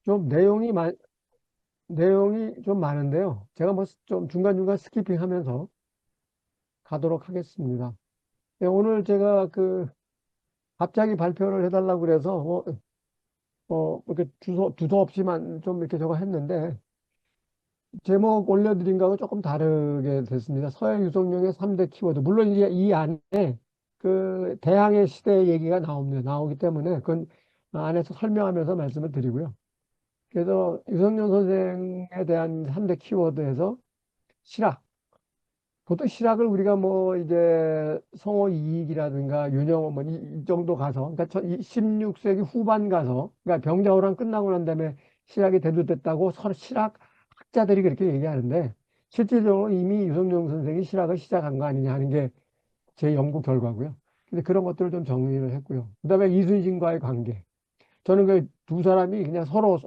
좀 내용이 좀 많은데요. 제가 뭐 좀 중간중간 스키핑 하면서 가도록 하겠습니다. 네, 오늘 제가 갑자기 발표를 해달라고 그래서, 이렇게 두서 없이만 좀 이렇게 저거 했는데, 제목 올려드린 거하고 조금 다르게 됐습니다. 서해 유성룡의 3대 키워드. 물론 이제 이 안에 대항해 시대 얘기가 나옵니다. 나오기 때문에 그건 안에서 설명하면서 말씀을 드리고요. 그래서 유성룡 선생에 대한 3대 키워드에서 실학. 보통 실학을 우리가 뭐 이제 성호 이익이라든가 윤영호 뭐 이 정도 가서, 그러니까 16세기 후반 가서, 그러니까 병자호란 끝나고 난 다음에 실학이 대두됐다고 서로 실학 학자들이 그렇게 얘기하는데, 실질적으로 이미 유성룡 선생이 실학을 시작한 거 아니냐 하는 게 제 연구 결과고요. 근데 그런 것들을 좀 정리를 했고요. 그다음에 이순신과의 관계. 저는 그 두 사람이 그냥 서로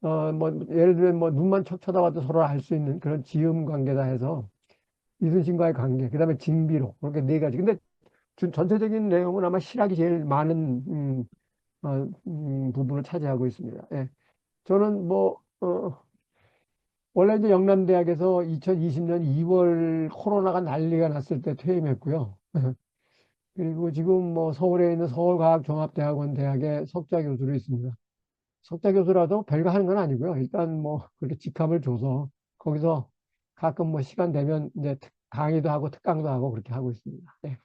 뭐 예를 들면 뭐 눈만 척 쳐다봐도 서로 알 수 있는 그런 지음 관계다 해서 이순신과의 관계, 그다음에 징비록, 그렇게 네 가지. 근데 전체적인 내용은 아마 실학이 제일 많은 부분을 차지하고 있습니다. 예. 저는 원래 이제 영남대학에서 2020년 2월 코로나가 난리가 났을 때 퇴임했고요. 그리고 지금 뭐 서울에 있는 서울과학종합대학원 대학의 석좌 교수로 있습니다. 석좌 교수라도 별거 하는 건 아니고요. 일단 뭐 그렇게 직함을 줘서 거기서 가끔 뭐 시간 되면 이제 강의도 하고 특강도 하고 그렇게 하고 있습니다. 예.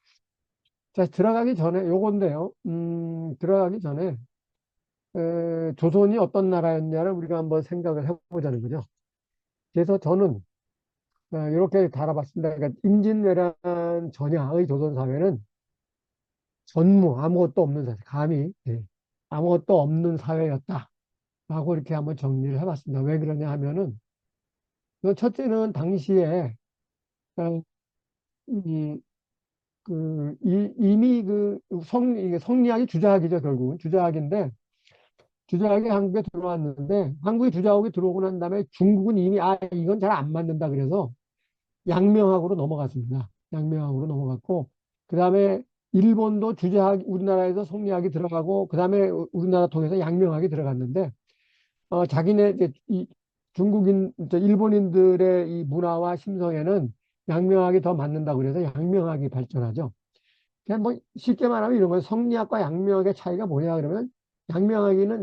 자, 들어가기 전에 요건데요. 들어가기 전에 조선이 어떤 나라였냐를 우리가 한번 생각을 해보자는 거죠. 그래서 저는 이렇게 달아봤습니다. 그러니까 임진왜란 전야의 조선 사회는 전무 아무것도 없는 사회, 감히 아무것도 없는 사회였다라고 이렇게 한번 정리를 해봤습니다. 왜 그러냐 하면은 첫째는 당시에 어, 이, 이미 이게 성리학이 주자학이죠, 결국은 주자학인데 주자학이 한국에 들어왔는데 한국에 주자학이 들어오고 난 다음에 중국은 이미 이건 잘 안 맞는다 그래서 양명학으로 넘어갔습니다. 양명학으로 넘어갔고 그 다음에 일본도 주자학 우리나라에서 성리학이 들어가고 그 다음에 우리나라 통해서 양명학이 들어갔는데 자기네 이제 이 중국인 일본인들의 이 문화와 심성에는 양명학이 더 맞는다 그래서 양명학이 발전하죠. 그냥 뭐 쉽게 말하면 이런 거예요. 성리학과 양명학의 차이가 뭐냐 그러면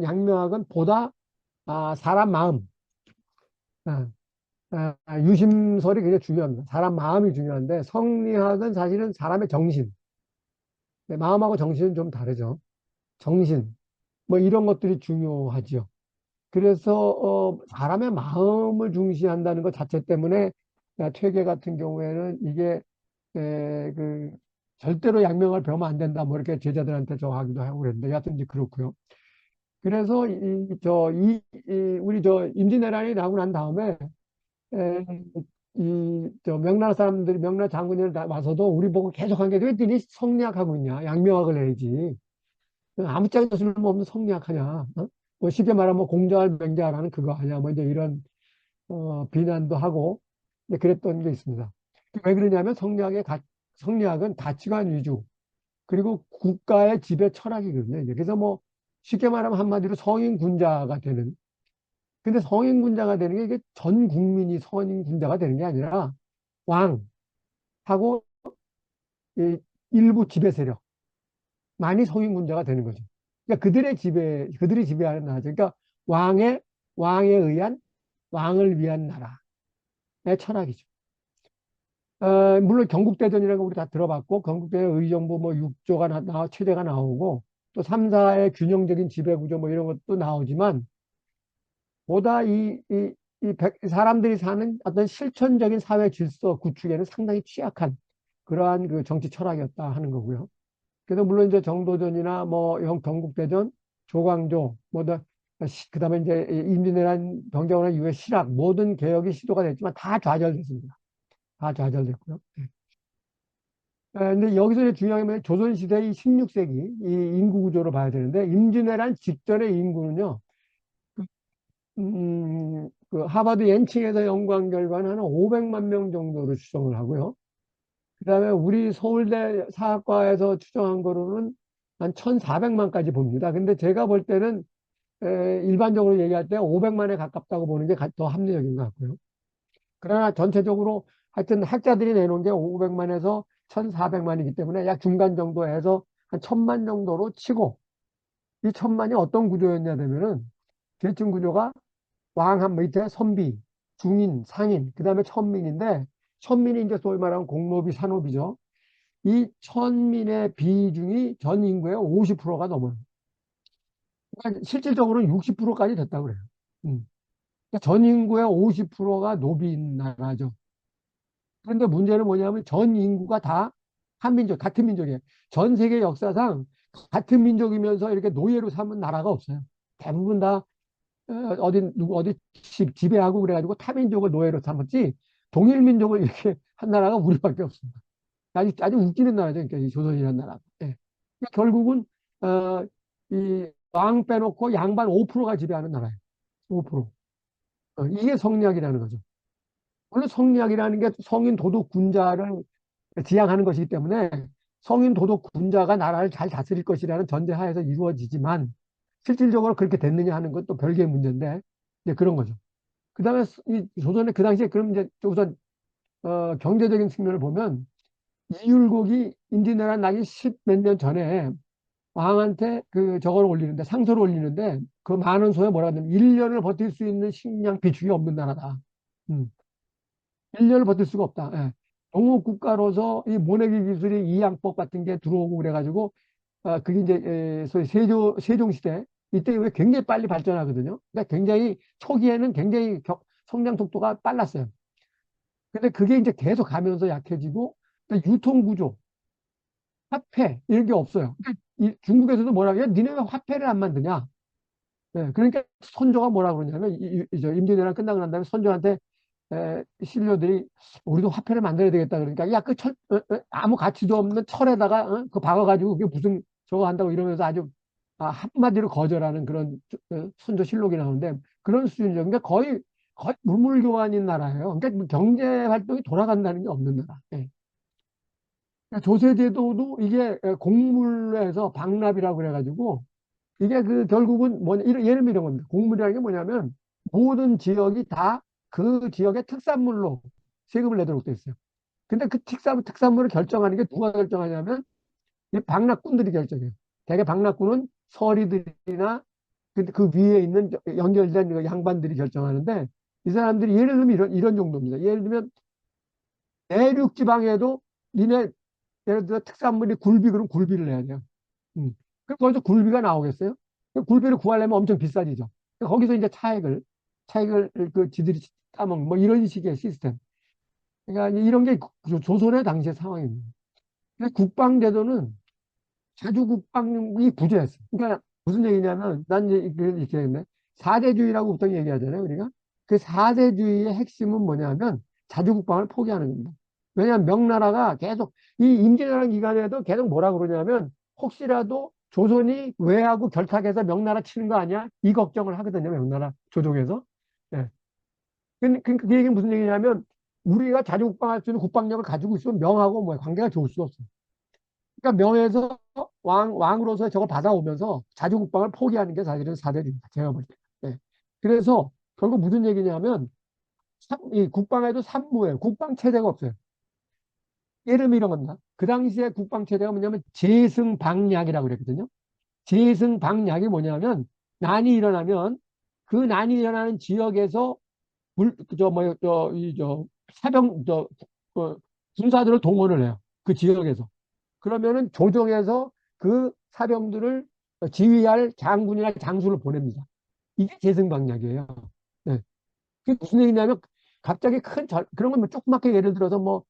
양명학은 보다 사람 마음, 아, 유심설이 굉장히 중요합니다. 사람 마음이 중요한데 성리학은 사실은 사람의 정신, 네, 마음하고 정신은 좀 다르죠. 정신, 뭐 이런 것들이 중요하죠. 그래서 사람의 마음을 중시한다는 것 자체 때문에 퇴계 같은 경우에는 이게 절대로 양명을 배우면 안 된다 뭐 이렇게 제자들한테 저 하기도 하고 그랬는데 여하튼 이제 그렇고요. 그래서 우리 저 임진왜란이 나고 난 다음에 에, 저 명나라 사람들이 명나라 장군이 와서도 우리 보고 계속 한 게 왜 너니 성리학하고 있냐 양명학을 해야지 아무짝에나 쓸모없는 성리학하냐 뭐 쉽게 말하면 뭐 공자할 맹자라는 그거 아니야 뭐 이제 이런 비난도 하고 이제 그랬던 게 있습니다. 왜 그러냐면 성리학은 가치관 위주 그리고 국가의 지배 철학이거든요. 이제. 그래서 뭐 쉽게 말하면 한마디로 성인군자가 되는. 근데 성인군자가 되는 게 이게 전 국민이 성인군자가 되는 게 아니라 왕하고 이 일부 지배 세력만이 성인군자가 되는 거죠. 그러니까 그들이 지배하는 나라죠. 그러니까 왕의 왕에 의한 왕을 위한 나라의 철학이죠. 물론 경국대전이라는 거 우리 다 들어봤고, 경국대 의정부 뭐 6조가 체제가 나오고, 또 3, 4의 균형적인 지배구조 뭐 이런 것도 나오지만, 보다 사람들이 사는 어떤 실천적인 사회 질서 구축에는 상당히 취약한 그러한 그 정치 철학이었다 하는 거고요. 그래서 물론 이제 정도전이나 뭐 경국대전, 조광조, 그다음에 이제 임진왜란 병자호란 이후에 실학 모든 개혁이 시도가 됐지만 다 좌절됐습니다. 다 좌절됐고요. 근데 여기서 이제 중요한 게 뭐냐면 조선시대의 16세기 이 인구 구조를 봐야 되는데 임진왜란 직전의 인구는요. 그 하버드 옌칭에서 연구한 결과는 한 500만 명 정도로 추정을 하고요. 그다음에 우리 서울대 사학과에서 추정한 거로는 한 1,400만까지 봅니다. 근데 제가 볼 때는 일반적으로 얘기할 때 500만에 가깝다고 보는 게 더 합리적인 것 같고요. 그러나 전체적으로 하여튼 학자들이 내놓은 게 500만에서 1,400만이기 때문에 약 중간 정도 해서 한 1,000만 정도로 치고, 이 1,000만이 어떤 구조였냐 되면은 계층 구조가 왕한 밑에 선비, 중인, 상인, 그 다음에 천민인데, 천민이 이제 소위 말하는 공노비, 산노비죠. 이 천민의 비중이 전 인구의 50%가 넘어요. 그러니까 실질적으로는 60%까지 됐다고 그래요. 음. 그러니까 전 인구의 50%가 노비인 나라죠. 그런데 문제는 뭐냐면 전 인구가 다 한민족, 같은 민족이에요. 전 세계 역사상 같은 민족이면서 이렇게 노예로 삼은 나라가 없어요. 대부분 다 어디 누구 어디 지배하고 그래가지고 타민족을 노예로 삼았지 동일민족을 이렇게 한 나라가 우리밖에 없습니다. 아주 웃기는 나라죠. 그러니까 이 조선이라는 나라. 예. 그러니까 결국은 이 왕 빼놓고 양반 5%가 지배하는 나라예요. 5%. 이게 성리학이라는 거죠. 물론 성리학이라는 게 성인 도덕 군자를 지향하는 것이기 때문에 성인 도덕 군자가 나라를 잘 다스릴 것이라는 전제하에서 이루어지지만 실질적으로 그렇게 됐느냐 하는 건 또 별개의 문제인데 이제 그런 거죠. 그다음에 이 조선의 그 당시에 그럼 이제 우선 경제적인 측면을 보면 이율곡이 임진왜란 나기 10몇 년 전에 왕한테 그 저걸 올리는데 상소를 올리는데 그 많은 소에 뭐라 하냐면 1년을 버틸 수 있는 식량 비축이 없는 나라다. 음. 1년을 버틸 수가 없다. 예. 동업 국가로서 이 모내기 기술이 이양법 같은 게 들어오고 그래가지고 그게 이제 소위 세종 시대 이때 왜 굉장히 빨리 발전하거든요. 그러니까 굉장히 초기에는 굉장히 성장 속도가 빨랐어요. 근데 그게 이제 계속 가면서 약해지고 그러니까 유통 구조, 화폐 이런 게 없어요. 그러니까 중국에서도 뭐라고 해요? 니네 왜 화폐를 안 만드냐? 네, 그러니까 선조가 뭐라 그러냐면 저 임진왜란 끝나고 난 다음에 선조한테 신료들이 우리도 화폐를 만들어야 되겠다 그러니까 야 그 아무 가치도 없는 철에다가 그 박아가지고 그게 무슨 저거 한다고 이러면서 아주 한마디로 거절하는 그런 선조 실록이 나오는데 그런 수준이죠. 그러니까 거의 물물교환인 나라예요. 그러니까 뭐 경제 활동이 돌아간다는 게 없는 나라. 예. 그러니까 조세제도도 이게 공물에서 방납이라고 그래가지고 이게 그 결국은 뭐냐, 예를 들면 이런 겁니다. 공물이라는 게 뭐냐면 모든 지역이 다 그 지역의 특산물로 세금을 내도록 돼 있어요. 근데 그 특산물을 결정하는 게 누가 결정하냐면 이 방락군들이 결정해요. 대개 방락군은 서리들이나 그 위에 있는 연결된 그 양반들이 결정하는데 이 사람들이 예를 들면 이런 정도입니다. 예를 들면 내륙 지방에도 니네 예를 들어 특산물이 굴비 그럼 굴비를 내야 돼요. 그럼 거기서 굴비가 나오겠어요? 그 굴비를 구하려면 엄청 비싸지죠. 거기서 이제 차익을 그 지들이 따먹는 뭐 이런 식의 시스템. 그러니까 이런 게 조선의 당시의 상황입니다. 근데 국방제도는 자주 국방이 부재했어요. 그러니까 무슨 얘기냐면 난 이제 이렇게 했네. 사대주의라고 보통 얘기하잖아요, 우리가. 그 사대주의의 핵심은 뭐냐면 자주 국방을 포기하는 겁니다. 왜냐하면 명나라가 계속 이 임진왜란 기간에도 계속 뭐라 그러냐면 혹시라도 조선이 외하고 결탁해서 명나라 치는 거 아니야? 이 걱정을 하거든요, 명나라 조정에서. 예. 그 얘기는 무슨 얘기냐면 우리가 자주 국방할 수 있는 국방력을 가지고 있으면 명하고 뭐 관계가 좋을 수가 없어요. 그러니까 명에서 왕으로서 저걸 받아오면서 자주국방을 포기하는 게 사실은 사대입니다. 제가 볼 때. 예. 그래서 결국 무슨 얘기냐면 이 국방에도 산무예요. 국방 체제가 없어요. 예를 이런 겁니다. 그 당시에 국방 체제가 뭐냐면 재승방약이라고 그랬거든요. 재승방약이 뭐냐면 난이 일어나면 그 난이 일어나는 지역에서 사병 군사들을 동원을 해요. 그 지역에서. 그러면은 조정해서 그 사병들을 지휘할 장군이나 장수를 보냅니다. 이게 재생방약이에요. 네. 그게 무슨 얘기냐면 갑자기 그런 건뭐 조그맣게 예를 들어서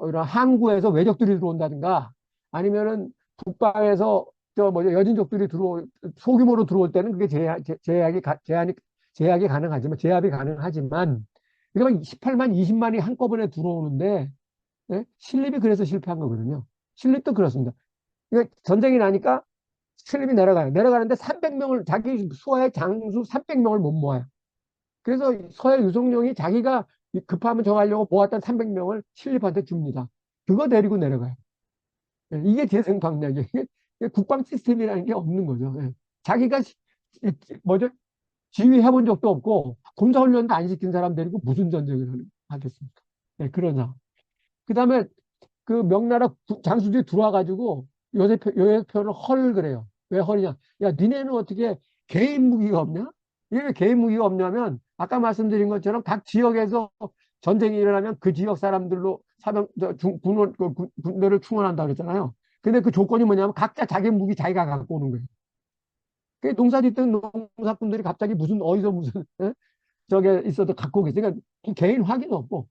이런 항구에서 외적들이 들어온다든가 아니면은 북방에서 여진족들이 소규모로 들어올 때는 그게 제약이 가능하지만 제압이 가능하지만 그러면 18만 20만이 한꺼번에 들어오는데 예? 신립이 그래서 실패한 거거든요. 신립도 그렇습니다. 그러니까 전쟁이 나니까 신립이 내려가요. 내려가는데 300명을 자기 수하의 장수 300명을 못 모아요. 그래서 서해 유성룡이 자기가 급하면 저 가려고 모았던 300명을 신립한테 줍니다. 그거 데리고 내려가요. 예, 이게 재생방략이에요. 이게 국방 시스템이라는 게 없는 거죠. 예. 자기가 뭐죠? 지휘해본 적도 없고 군사훈련도 안 시킨 사람 데리고 무슨 전쟁을 하겠습니까? 네, 그런 상황. 그다음에 그 명나라 장수들이 들어와가지고 요새표를 헐 그래요. 왜 헐이냐? 야, 니네는 어떻게 개인 무기가 없냐? 이게 왜 개인 무기가 없냐면 아까 말씀드린 것처럼 각 지역에서 전쟁이 일어나면 그 지역 사람들로 군대를 충원한다 그랬잖아요. 근데 그 조건이 뭐냐면 각자 자기 무기 자기가 갖고 오는 거예요. 그 농사 짓던 농사꾼들이 갑자기 무슨 어디서 무슨 저게 있어도 갖고 계세요. 그러니까 개인 확인 없고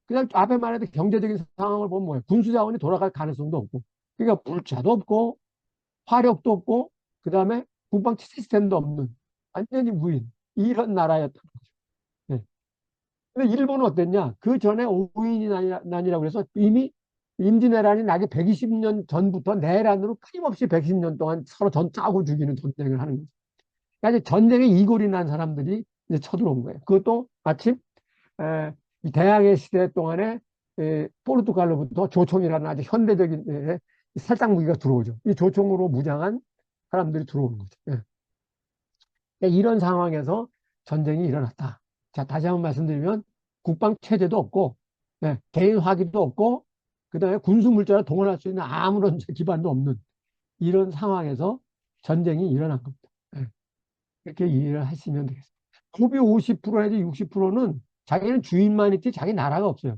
그냥 앞에 말했던 경제적인 상황을 보면 뭐예요? 군수 자원이 돌아갈 가능성도 없고 그러니까 불자도 없고 화력도 없고 그다음에 국방 시스템도 없는 완전히 무인 이런 나라였던 거죠. 네. 근데 일본은 어땠냐? 그 전에 오인이 난이라고 그래서 이미 임진왜란이 나기 120년 전부터 내란으로 끊임없이 110년 동안 서로 짜고 죽이는 전쟁을 하는 거죠. 그러니까 전쟁에 이골이 난 사람들이 이제 쳐들어온 거예요. 그것도 마침 이 대항해 시대 동안에 포르투갈로부터 조총이라는 아주 현대적인 살상 무기가 들어오죠. 이 조총으로 무장한 사람들이 들어오는 거죠. 예. 그러니까 이런 상황에서 전쟁이 일어났다. 자, 다시 한번 말씀드리면 국방 체제도 없고 개인 화기도 없고 그다음에 군수 물자를 동원할 수 있는 아무런 기반도 없는 이런 상황에서 전쟁이 일어난 겁니다. 예. 이렇게 이해를 하시면 되겠습니다. 고비 50% 내지 60%는 자기는 주인만 있지 자기 나라가 없어요.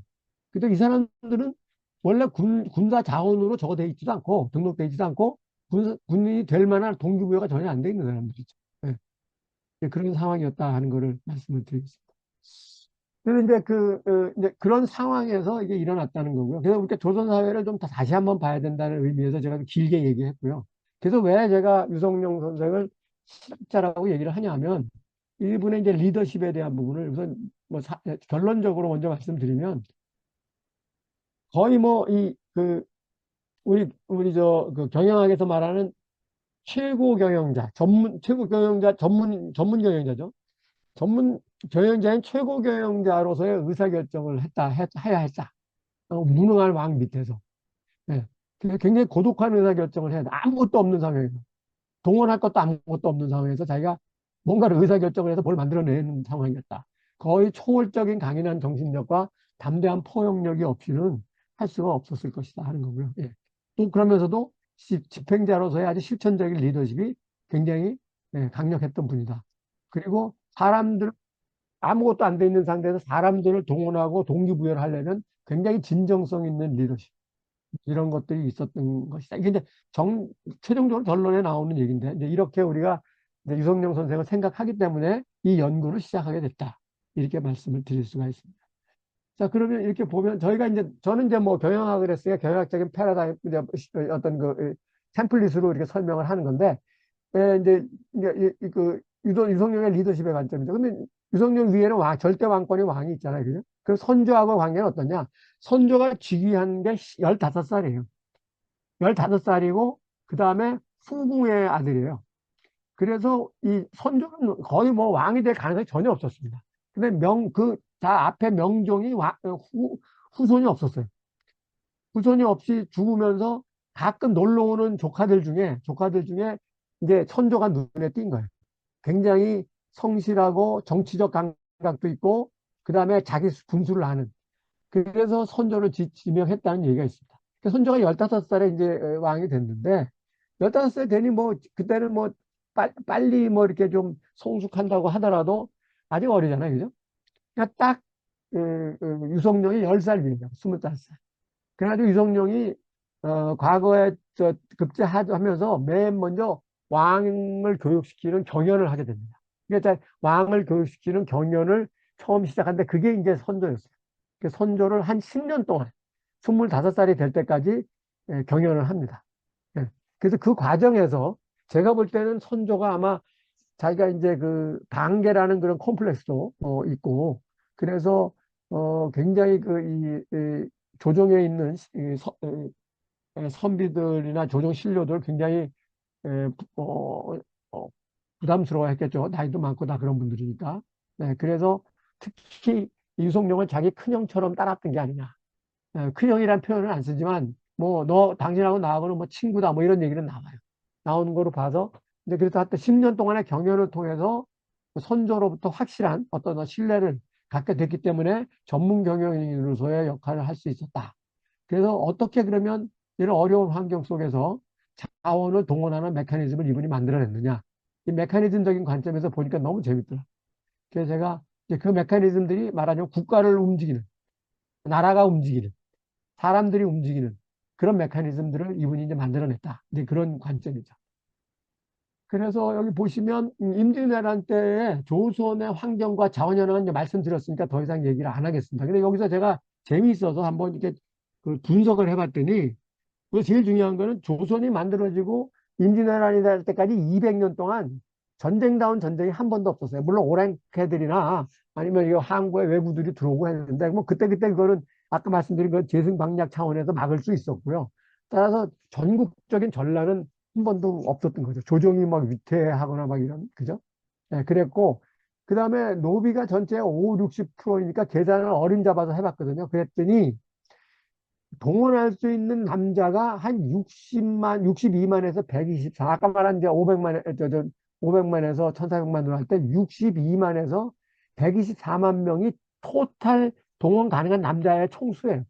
근데 이 사람들은 원래 군사 자원으로 저거 돼 있지도 않고 등록돼 있지도 않고 군인이 될 만한 동기부여가 전혀 안 돼 있는 사람들이죠. 예. 그런 상황이었다 하는 거를 말씀을 드리겠습니다. 그래서 이제 이제 그런 상황에서 이게 일어났다는 거고요. 그래서 우리가 조선 사회를 좀 다시 한번 봐야 된다는 의미에서 제가 길게 얘기했고요. 그래서 왜 제가 유성룡 선생을 실학자라고 얘기를 하냐면 이분의 이제 리더십에 대한 부분을 우선 뭐 결론적으로 먼저 말씀드리면 거의 뭐 우리 그 경영학에서 말하는 최고 경영자, 최고 경영자, 전문 경영자죠. 전문 경영자인 최고 경영자로서의 의사결정을 해야 했다. 무능한 왕 밑에서. 예. 그래서 굉장히 고독한 의사결정을 해야 돼. 아무것도 없는 상황에서. 동원할 것도 아무것도 없는 상황에서 자기가 뭔가를 의사결정을 해서 뭘 만들어내는 상황이었다. 거의 초월적인 강인한 정신력과 담대한 포용력이 없이는 할 수가 없었을 것이다 하는 거고요. 예. 또 그러면서도 집행자로서의 아주 실천적인 리더십이 굉장히 강력했던 분이다. 그리고 사람들 아무것도 안 돼 있는 상태에서 사람들을 동원하고 동기부여를 하려면 굉장히 진정성 있는 리더십 이런 것들이 있었던 것이다. 이게 이제 최종적으로 결론에 나오는 얘기인데 이제 이렇게 우리가 이제 유성룡 선생을 생각하기 때문에 이 연구를 시작하게 됐다. 이렇게 말씀을 드릴 수가 있습니다. 자, 그러면 이렇게 보면 저는 이제 뭐 경영학을 했으니까 경영학적인 패러다임 이제 어떤 템플릿으로 이렇게 설명을 하는 건데 이제 유성룡의 리더십의 관점이죠. 근데 유성룡 위에는 절대 왕권의 왕이 있잖아요. 그죠? 그 선조하고 관계는 어떠냐? 선조가 즉위한 게 15살이에요. 15살이고, 그 다음에 후궁의 아들이에요. 그래서 이 선조는 거의 뭐 왕이 될 가능성이 전혀 없었습니다. 근데 다 앞에 명종이 후손이 없었어요. 후손이 없이 죽으면서 가끔 놀러 오는 조카들 중에 이제 선조가 눈에 띈 거예요. 굉장히 성실하고 정치적 감각도 있고, 그 다음에 자기 군수를 하는. 그래서 선조를 지명했다는 얘기가 있습니다. 선조가 15살에 이제 왕이 됐는데, 15살 되니 뭐, 그때는 뭐, 빨리 뭐 이렇게 좀 성숙한다고 하더라도 아직 어리잖아요. 그죠? 그러니까 딱, 유성룡이 10살 위에요. 25살. 그래가지고 유성룡이, 과거에 급제하면서 맨 먼저 왕을 교육시키는 경연을 하게 됩니다. 그러니까 왕을 교육시키는 경연을 처음 시작한데 그게 이제 선조였어요. 그 선조를 한 10년 동안 25살이 될 때까지 경연을 합니다. 예. 그래서 그 과정에서 제가 볼 때는 선조가 아마 자기가 이제 그 반계라는 그런 콤플렉스도 있고 그래서 굉장히 이 조정에 있는 선비들이나 조정 신료들 굉장히 에, 어, 어, 부담스러워 했겠죠. 나이도 많고 다 그런 분들이니까. 네, 그래서 특히 유성룡을 자기 큰형처럼 따랐던 게 아니냐. 큰형이란 표현을 안 쓰지만, 뭐, 당신하고 나하고는 뭐 친구다, 뭐 이런 얘기는 나와요. 나오는 거로 봐서 이제 그래서 하여튼 10년 동안의 경연을 통해서 선조로부터 확실한 어떤 신뢰를 갖게 됐기 때문에 전문 경영인으로서의 역할을 할 수 있었다. 그래서 어떻게 그러면 이런 어려운 환경 속에서 자원을 동원하는 메커니즘을 이분이 만들어냈느냐. 이 메커니즘적인 관점에서 보니까 너무 재밌더라. 그래서 제가 이제 그 메커니즘들이 말하자면 국가를 움직이는, 나라가 움직이는, 사람들이 움직이는 그런 메커니즘들을 이분이 이제 만들어냈다. 이제 그런 관점이죠. 그래서 여기 보시면 임진왜란 때의 조선의 환경과 자원현황은 이제 말씀드렸으니까 더 이상 얘기를 안 하겠습니다. 근데 여기서 제가 재미있어서 한번 이렇게 그 분석을 해봤더니 그 제일 중요한 거는 조선이 만들어지고 임진왜란이 될 때까지 200년 동안 전쟁다운 전쟁이 한 번도 없었어요. 물론 오랑캐들이나 아니면 이 항구에 왜구들이 들어오고 했는데 뭐 그때그때 그거는 아까 말씀드린 그 재승방략 차원에서 막을 수 있었고요. 따라서 전국적인 전란은 한 번도 없었던 거죠. 조정이 막 위태하거나 막 이런, 그죠? 네, 그랬고, 그 다음에 노비가 전체 5, 60%니까 계산을 어림잡아서 해봤거든요. 그랬더니 동원할 수 있는 남자가 한 60만, 62만에서 124, 아까 말한 이제 500만, 500만에서 1400만으로 할 때 62만에서 124만 명이 토탈 동원 가능한 남자의 총수예요.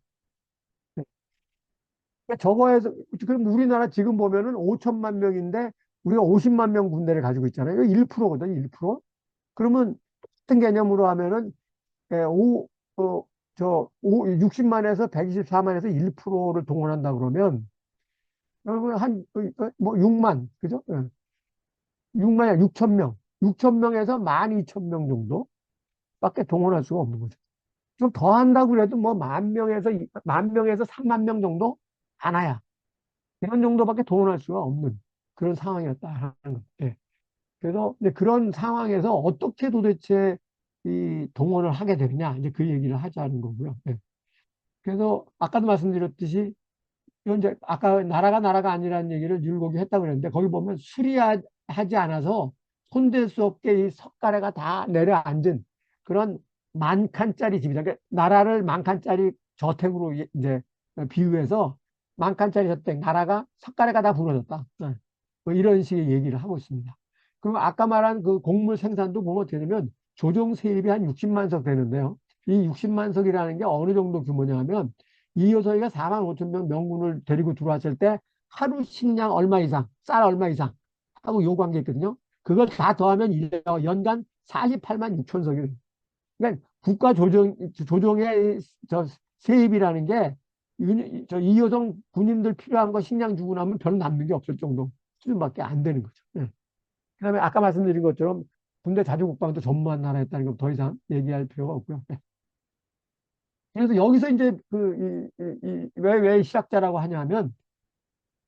그러니까 저거에서, 그럼 우리나라 지금 보면은 5천만 명인데 우리가 50만 명 군대를 가지고 있잖아요. 이거 1%거든, 1%. 그러면 같은 개념으로 하면은 예, 60만에서 124만에서 1%를 동원한다 그러면 여러분 뭐 6만, 그죠? 예. 6만, 6천 명. 6천 명에서 12,000명 정도밖에 동원할 수가 없는 거죠. 좀 더 한다고 그래도 뭐 만 명에서 3만 명 정도 안 와야. 이런 정도밖에 동원할 수가 없는 그런 상황이었다 하는 거. 예. 그래서 이제 그런 상황에서 어떻게 도대체 이 동원을 하게 되느냐 이제 그 얘기를 하자는 거고요. 예. 그래서 아까도 말씀드렸듯이 이건 이제 아까 나라가 아니라는 얘기를 율곡이 했다고 그랬는데 거기 보면 수리하지 않아서 손댈 수 없게 이 석가래가 다 내려앉은 그런 만 칸짜리 집이다. 그러니까 나라를 만 칸짜리 저택으로 이제 비유해서 만 칸짜리 저택, 나라가 석가래가 다 부러졌다. 네. 뭐 이런 식의 얘기를 하고 있습니다. 그리고 아까 말한 그 곡물 생산도 보면 어떻게 되면 조정 세입이 한 60만 석 되는데요. 이 60만 석이라는 게 어느 정도 규모냐 하면 이효석이가 4만 5천 명 명군을 데리고 들어왔을 때 하루 식량 얼마 이상, 쌀 얼마 이상 하고 요구한 게 있거든요. 그걸 다 더하면 연간 48만 6천 석이. 그러니까 국가 조정의 저 세입이라는 게 저 이효성 군인들 필요한 거 식량 주고 나면 별로 남는 게 없을 정도 수준밖에 안 되는 거죠. 네. 그다음에 아까 말씀드린 것처럼 군대 자주국방도 전무한 나라였다는 거 더 이상 얘기할 필요가 없고요. 네. 그래서 여기서 이제 왜 시작자라고 하냐면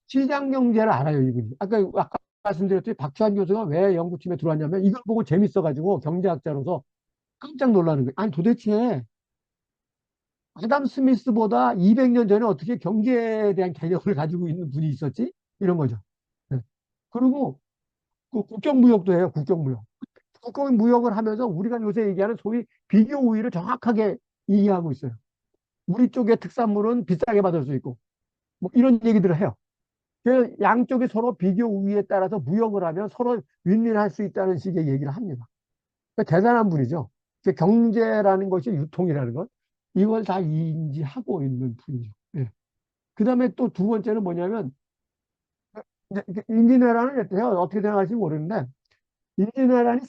시장 경제를 알아요, 이분이. 아까 말씀드렸듯이 박주환 교수가 왜 연구팀에 들어왔냐면 이걸 보고 재밌어가지고 경제학자로서 깜짝 놀라는 거예요. 아니 도대체 아담 스미스보다 200년 전에 어떻게 경제에 대한 개념을 가지고 있는 분이 있었지? 이런 거죠. 네. 그리고 그 국경무역도 해요, 국경무역. 국경무역을 하면서 우리가 요새 얘기하는 소위 비교 우위를 정확하게 이해하고 있어요. 우리 쪽의 특산물은 비싸게 받을 수 있고, 뭐 이런 얘기들을 해요. 그 양쪽이 서로 비교 우위에 따라서 무역을 하면 서로 윈윈할 수 있다는 식의 얘기를 합니다. 그러니까 대단한 분이죠. 경제라는 것이 유통이라는 것, 이걸 다 인지하고 있는 분이죠. 예. 그 다음에 또 두 번째는 뭐냐면, 임진왜란은 어떻게 생각할지 모르는데, 임진왜란이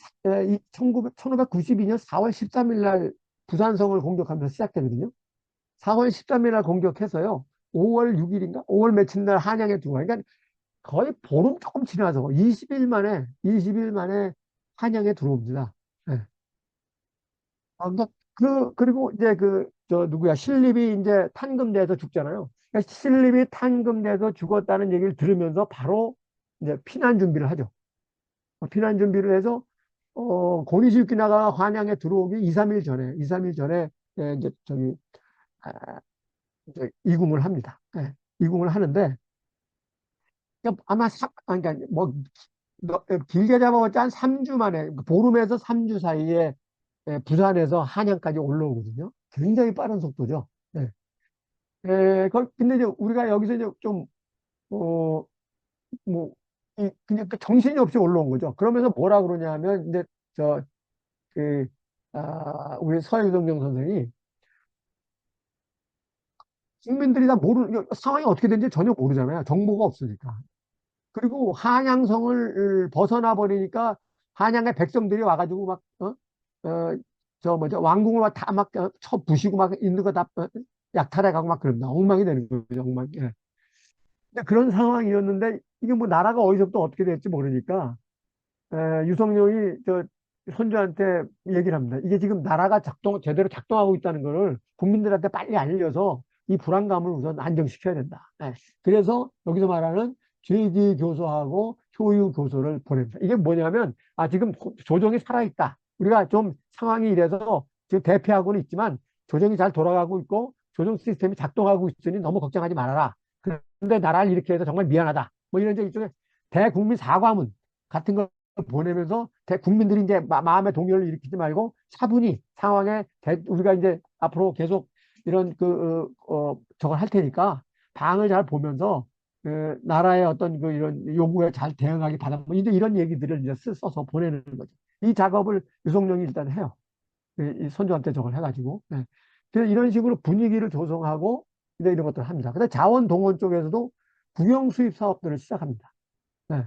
1592년 4월 13일 날 부산성을 공격하면서 시작되거든요. 4월 13일 날 공격해서요. 5월 6일인가? 5월 며칠 날 한양에 들어와요. 그러니까 거의 보름 조금 지나서 20일 만에 한양에 들어옵니다. 네. 그러니까 그리고 이제 누구야, 신립이 이제 탄금돼서 죽잖아요. 그러니까 신립이 탄금돼서 죽었다는 얘기를 들으면서 바로 이제 피난 준비를 하죠. 피난 준비를 해서, 고니시유키나가 한양에 들어오기 2, 3일 전에, 이제 아, 이제 이궁을 합니다. 예, 이궁을 하는데, 그러니까 아마 그러니까 뭐 길게 잡아봤자 한 3주 만에 보름에서 3주 사이에 부산에서 한양까지 올라오거든요. 굉장히 빠른 속도죠. 예. 근데 이제 우리가 여기서 이제 좀 뭐 그냥 그 정신이 없이 올라온 거죠. 그러면서 뭐라 그러냐 하면, 이제, 저, 그, 우리 서유동정 선생이 국민들이 다 상황이 어떻게 되는지 전혀 모르잖아요. 정보가 없으니까. 그리고 한양성을 벗어나 버리니까 한양의 백성들이 와가지고 막, 저 뭐죠, 왕궁을 다막 쳐 부시고 막 있는 거 다 약탈해가고 막 그런다. 엉망이 되는 거죠, 엉망. 예. 근데 그런 상황이었는데 이게 뭐 나라가 어디서부터 어떻게 될지 모르니까 유성룡이 저 손주한테 얘기를 합니다. 이게 지금 나라가 제대로 작동하고 있다는 거를 국민들한테 빨리 알려서 이 불안감을 우선 안정시켜야 된다. 네. 그래서 여기서 말하는 죄지 교소하고 효유 교소를 보냅니다. 이게 뭐냐면, 지금 조정이 살아있다. 우리가 좀 상황이 이래서 지금 대피하고는 있지만 조정이 잘 돌아가고 있고 조정 시스템이 작동하고 있으니 너무 걱정하지 말아라. 그런데 나라를 이렇게 해서 정말 미안하다. 뭐 이런 일종의 대국민 사과문 같은 걸 보내면서 국민들이 이제 마음의 동요를 일으키지 말고 차분히 상황에 우리가 이제 앞으로 계속 이런 저걸 할 테니까 방을 잘 보면서 나라의 어떤 이런 요구에 잘 대응하기 바랍니다. 뭐 이제 이런 얘기들을 이제 써서 보내는 거죠. 이 작업을 유성룡이 일단 해요. 이 손주한테 저걸 해가지고. 네. 그래서 이런 식으로 분위기를 조성하고 이제 이런 것들을 합니다. 근데 자원동원 쪽에서도 국영 수입 사업들을 시작합니다. 네.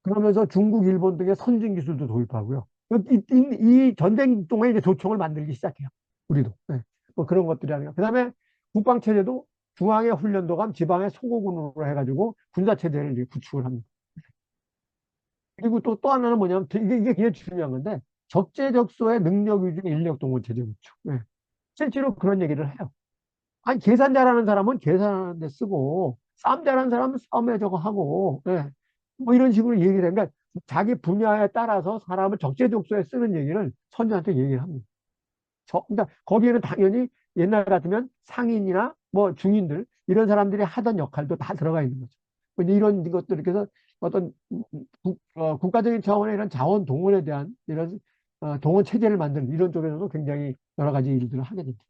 그러면서 중국, 일본 등의 선진 기술도 도입하고요. 이 전쟁 동안에 이제 조총을 만들기 시작해요. 우리도. 네. 뭐 그런 것들이 아니라. 그 다음에 국방체제도 중앙의 훈련도감, 지방의 소고군으로 해가지고 군사체제를 구축을 합니다. 그리고 또 하나는 뭐냐면, 이게 굉장히 중요한 건데, 적재적소의 능력 위주 인력 동원 체제 구축. 네. 실제로 그런 얘기를 해요. 아니, 계산 잘하는 사람은 계산하는 데 쓰고, 싸움 잘하는 사람은 싸움에 저거 하고, 예. 뭐 이런 식으로 얘기를 해. 그러니까 자기 분야에 따라서 사람을 적재적소에 쓰는 얘기를 선조한테 얘기를 합니다. 그러니까 거기에는 당연히 옛날 같으면 상인이나 뭐 중인들, 이런 사람들이 하던 역할도 다 들어가 있는 거죠. 근데 이런 것들, 이렇게 해서 어떤 국가적인 차원의 이런 자원 동원에 대한 이런 동원 체제를 만드는 이런 쪽에서도 굉장히 여러 가지 일들을 하게 됩니다.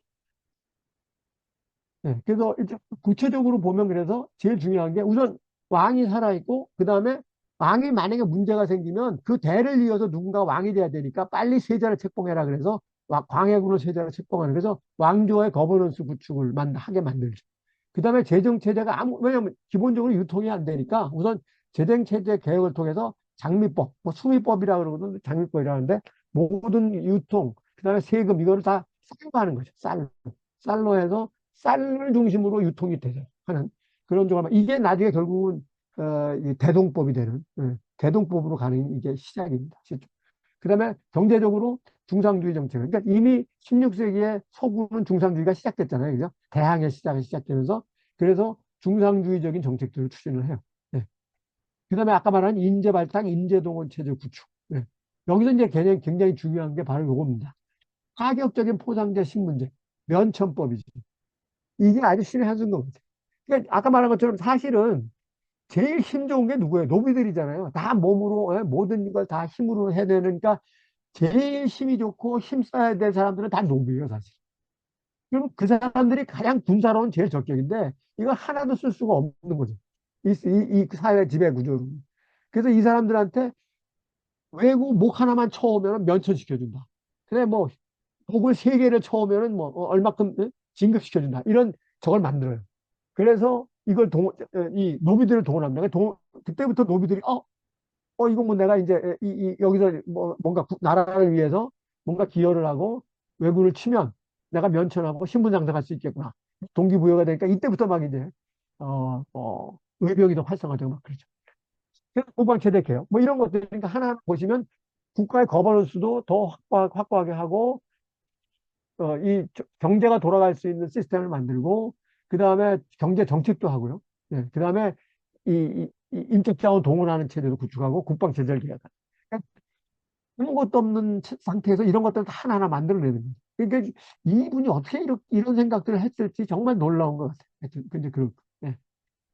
네, 그래서 이제 구체적으로 보면 그래서 제일 중요한 게 우선 왕이 살아있고 그 다음에 왕이 만약에 문제가 생기면 그 대를 이어서 누군가 왕이 돼야 되니까 빨리 세자를 책봉해라 그래서 광해군으로 세자를 책봉하는 그래서 왕조의 거버넌스 구축을 하게 만들죠. 그 다음에 재정체제가 왜냐면 기본적으로 유통이 안 되니까 우선 재정체제 개혁을 통해서 장미법, 뭐 수미법이라 그러거든 장미법이라는데 모든 유통, 그 다음에 세금 이거를 다 쌀로 하는 거죠. 쌀로 해서 쌀을 중심으로 유통이 되죠. 하는 그런 조각. 이게 나중에 결국은 이 대동법이 되는 대동법으로 가는 이게 시작입니다. 그다음에 경제적으로 중상주의 정책. 그러니까 이미 16세기에 서구는 중상주의가 시작됐잖아요. 그죠? 대항해 시작이 시작되면서 그래서 중상주의적인 정책들을 추진을 해요. 네. 그다음에 아까 말한 인재 발탁, 인재 동원 체제 구축. 네. 여기서 이제 굉장히 중요한 게 바로 요겁니다. 파격적인 포상제 신문제, 면천법이죠. 이게 아주 신의 한 수인 것 같아요. 그러니까 아까 말한 것처럼 사실은 제일 힘 좋은 게 누구예요? 노비들이잖아요. 다 몸으로 모든 걸 다 힘으로 해야 되니까 제일 힘이 좋고 힘 써야 될 사람들은 다 노비예요, 사실. 그럼 그 사람들이 가장 군사로는 제일 적격인데 이거 하나도 쓸 수가 없는 거죠. 이 사회 지배 구조로. 그래서 이 사람들한테 외국 목 하나만 쳐오면 면천시켜준다. 그래, 뭐, 목을 세 개를 쳐오면은 뭐, 얼마큼 진급시켜준다. 이런 저걸 만들어요. 그래서 이걸 이 노비들을 동원합니다. 그때부터 노비들이, 이거 뭐 내가 이제 여기서 뭐 뭔가 나라를 위해서 뭔가 기여를 하고 외구를 치면 내가 면천하고 신분 장사할 수 있겠구나. 동기부여가 되니까 이때부터 막 이제, 의병이 더 활성화되고 막 그러죠. 그래서 후방체대 개혁. 뭐 이런 것들, 그러니까 하나 보시면 국가의 거버넌스도 더 확고하게 하고, 이 경제가 돌아갈 수 있는 시스템을 만들고, 그 다음에 경제 정책도 하고요. 예, 그 다음에 이 인적 자원 동원하는 체제도 구축하고 국방 체제를 개혁하는. 그러니까 아무것도 없는 상태에서 이런 것들을 다 하나하나 만들어내는 거예요. 그러니까 이분이 어떻게 이런 생각들을 했을지 정말 놀라운 것 같아요. 근데 예.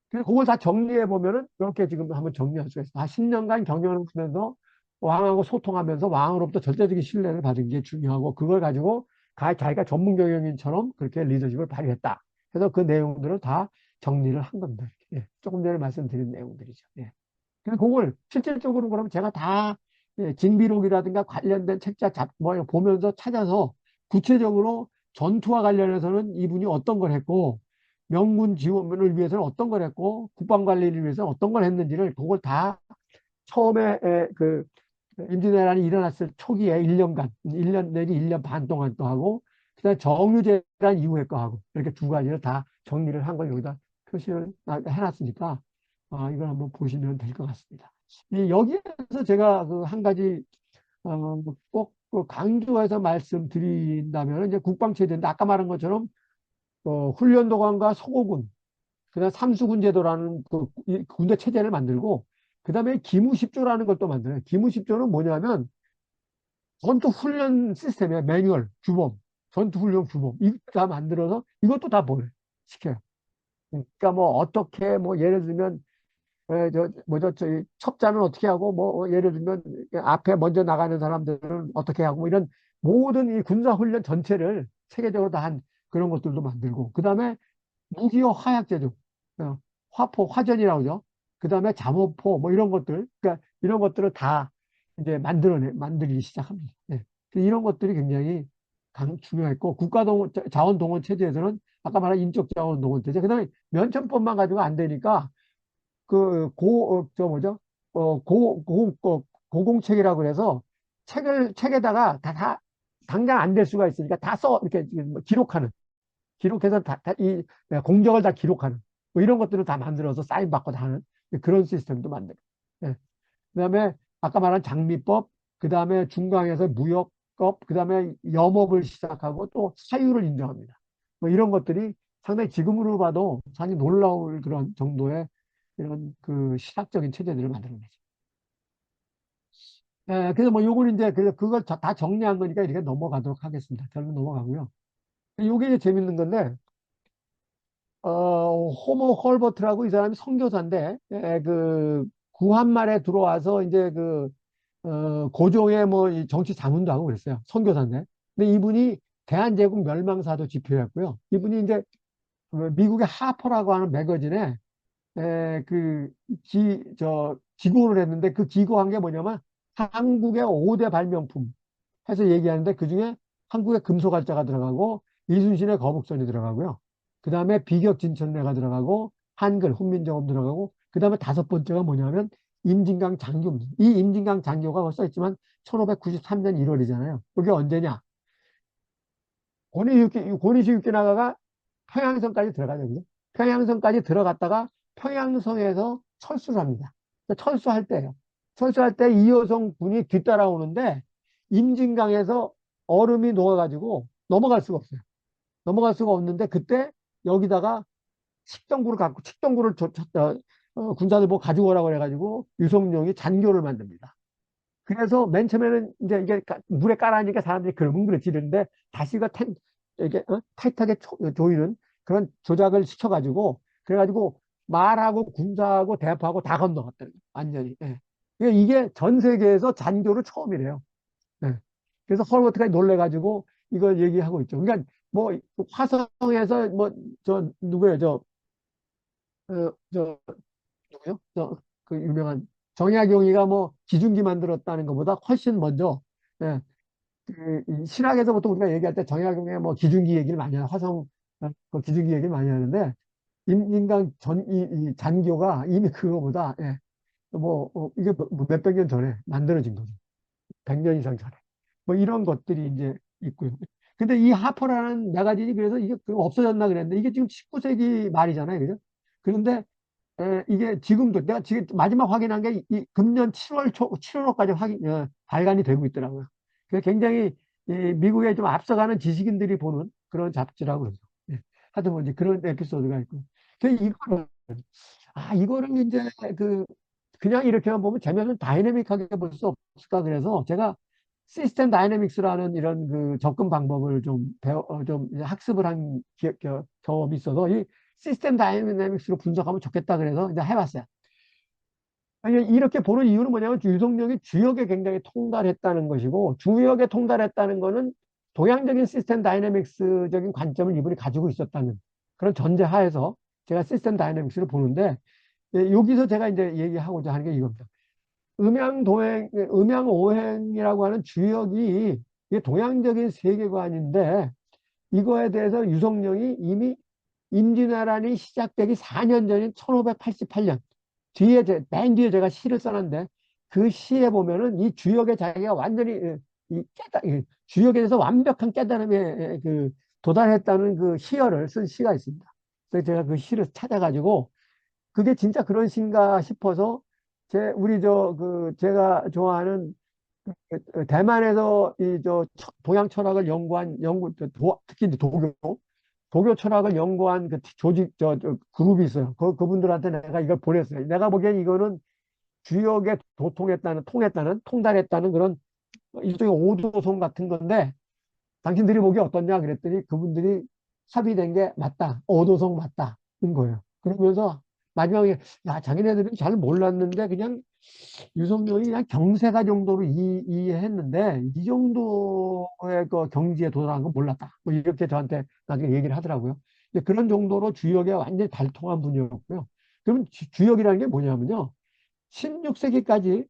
그래서 그걸 다 정리해 보면은 이렇게 지금 한번 정리할 수가 있어요. 10년간 경영을 하면서 왕하고 소통하면서 왕으로부터 절대적인 신뢰를 받은 게 중요하고 그걸 가지고 자기가 전문 경영인처럼 그렇게 리더십을 발휘했다. 그래서 그 내용들을 다 정리를 한 겁니다. 예. 조금 전에 말씀드린 내용들이죠. 예. 그걸 실질적으로 그러면 제가 다 징비록이라든가 관련된 책자 뭐 보면서 찾아서 구체적으로 전투와 관련해서는 이분이 어떤 걸 했고 명군 지원을 위해서는 어떤 걸 했고 국방 관리를 위해서는 어떤 걸 했는지를 그걸 다 처음에 그 임진왜란이 일어났을 초기에 1년간, 1년 내지 1년 반 동안 또 하고, 그다음에 정유재란 이후에 거 하고, 이렇게 두 가지를 다 정리를 한 걸 여기다 표시를 해놨으니까, 이걸 한번 보시면 될 것 같습니다. 여기에서 제가 그 한 가지, 꼭그 강조해서 말씀드린다면, 이제 국방체제인데, 아까 말한 것처럼, 훈련도관과 소고군, 그다음 삼수군 제도라는 그 군대 체제를 만들고, 그다음에 기무십조라는 걸 또 만들어요. 기무십조는 뭐냐면 전투 훈련 시스템이야. 매뉴얼, 규범, 전투 훈련 규범 이거 다 만들어서 이것도 다 뭘 시켜요. 그러니까 뭐 어떻게 뭐 예를 들면 저 뭐죠 저희 첩자는 어떻게 하고 뭐 예를 들면 앞에 먼저 나가는 사람들은 어떻게 하고 뭐 이런 모든 이 군사 훈련 전체를 체계적으로 다 한 그런 것들도 만들고 그다음에 무기호 화약 제조, 화포, 화전이라고 하죠. 그 다음에 잠호포, 뭐 이런 것들, 그러니까 이런 것들을 다 이제 만들기 시작합니다. 예. 이런 것들이 굉장히 중요했고, 자원동원 체제에서는 아까 말한 인적 자원동원 체제, 그 다음에 면천법만 가지고 안 되니까, 저 뭐죠? 고공책이라고 그래서 책에다가 당장 안 될 수가 있으니까 다 이렇게 뭐 기록해서 공적을 다 기록하는 뭐 이런 것들을 다 만들어서 사인 받고 다 하는 그런 시스템도 만들고. 예. 그다음에 아까 말한 장미법, 그다음에 중강에서 무역법, 그다음에 염업을 시작하고 또 사유를 인정합니다. 뭐 이런 것들이 상당히 지금으로 봐도 상당히 놀라울 그런 정도의 이런 그 시각적인 체제들을 만드는 거죠. 그래서 뭐 요걸 이제 그걸 다 정리한 거니까 이렇게 넘어가도록 하겠습니다. 결론 넘어가고요. 요게 이제 재밌는 건데 호모 헐버트라고 이 사람이 선교사인데, 그, 구한말에 들어와서 이제 고종의 뭐 이 정치 자문도 하고 그랬어요. 선교사인데. 근데 이분이 대한제국 멸망사도 집필했고요. 이분이 이제 그 미국의 하퍼라고 하는 매거진에, 기고를 했는데 그 기고한 게 뭐냐면 한국의 5대 발명품 해서 얘기하는데 그 중에 한국의 금소갈자가 들어가고 이순신의 거북선이 들어가고요. 그 다음에 비격진천례가 들어가고 한글 훈민정음 들어가고 그 다음에 다섯 번째가 뭐냐면 임진강 장교입니다. 이 임진강 장교가 써 있지만 1593년 1월이잖아요. 그게 언제냐? 고니시 육기나가가 평양성까지 들어가거든요. 평양성까지 들어갔다가 평양성에서 철수를 합니다. 철수할 때예요. 철수할 때 이호성 군이 뒤따라오는데 임진강에서 얼음이 녹아가지고 넘어갈 수가 없어요. 넘어갈 수가 없는데 그때 여기다가 칡동굴을 군사들 보고 가지고 오라고 해가지고 유성룡이 잔교를 만듭니다. 그래서 맨 처음에는 이제 이게 물에 깔아니까 사람들이 그러면 그렇지 이러는데 다시가 이게 타이트하게 조이는 그런 조작을 시켜가지고 그래가지고 말하고 군사하고 대포하고 다 건너갔다 완전히. 예. 그러니까 이게 전 세계에서 잔교를 처음이래요. 예. 그래서 헐버트가 놀래가지고 이걸 얘기하고 있죠. 그러니까 뭐 화성에서 뭐 저 누구예요? 저 누구요? 그 유명한 정약용이가 뭐 기중기 만들었다는 것보다 훨씬 먼저 예, 이 신학에서 보통 우리가 얘기할 때 정약용의 뭐 기중기 얘기를 많이 하는 그 기중기 얘기를 많이 하는데 인간 이 잔교가 이미 그거보다 이게 몇백 년 전에 만들어진 거죠. 100년 이상 전에. 뭐 이런 것들이 이제 있고요. 근데 이 하퍼라는 매거진이 그래서 이게 없어졌나 그랬는데 이게 지금 19세기 말이잖아요. 그죠? 그런데 이게 지금도 내가 지금 마지막 확인한 게 이 금년 7월까지 발간이 되고 있더라고요. 그래서 굉장히 이 미국에 좀 앞서가는 지식인들이 보는 그런 잡지라고 그러죠. 예. 하여튼 뭐 이제 그런 에피소드가 있고. 그래서 이거를 이제 그 그냥 이렇게만 보면 재미없는 다이내믹하게 볼 수 없을까 그래서 제가 시스템 다이내믹스라는 이런 그 접근 방법을 좀 이제 학습을 한 경험이 있어서 이 시스템 다이내믹스로 분석하면 좋겠다 그래서 이제 해봤어요. 아니, 이렇게 보는 이유는 뭐냐면 유동력이 주역에 굉장히 통달했다는 것이고 주역에 통달했다는 거는 동양적인 시스템 다이내믹스적인 관점을 이분이 가지고 있었다는 그런 전제하에서 제가 시스템 다이내믹스를 보는데 여기서 제가 이제 얘기하고자 하는 게 이겁니다. 음양오행이라고 하는 주역이 이게 동양적인 세계관인데 이거에 대해서 유성룡이 이미 임진왜란이 시작되기 4년 전인 1588년 맨 뒤에 제가 시를 써놨는데 그 시에 보면은 이 주역의 자기가 완전히 주역에 대해서 완벽한 깨달음에 도달했다는 그 시어를 쓴 시가 있습니다. 그래서 제가 그 시를 찾아가지고 그게 진짜 그런 시인가 싶어서 제가 좋아하는 대만에서 동양 철학을 연구한 특히 이제 도교 철학을 연구한 그 조직 그룹이 있어요. 그분들한테 내가 이걸 보냈어요. 내가 보기엔 이거는 주역에 통달했다는 그런 일종의 오도송 같은 건데 당신들이 보기 어떻냐 그랬더니 그분들이 합의된 게 맞다. 오도송 맞다는 거예요. 그러면서 마지막에 야 자기네들은 잘 몰랐는데 그냥 유석열이 그냥 경세가 정도로 이해했는데 이 정도의 그 경지에 도달한 건 몰랐다. 뭐 이렇게 저한테 나중에 얘기를 하더라고요. 근데 그런 정도로 주역에 완전히 달통한 분이었고요. 그럼 주역이라는 게 뭐냐면요. 16세기까지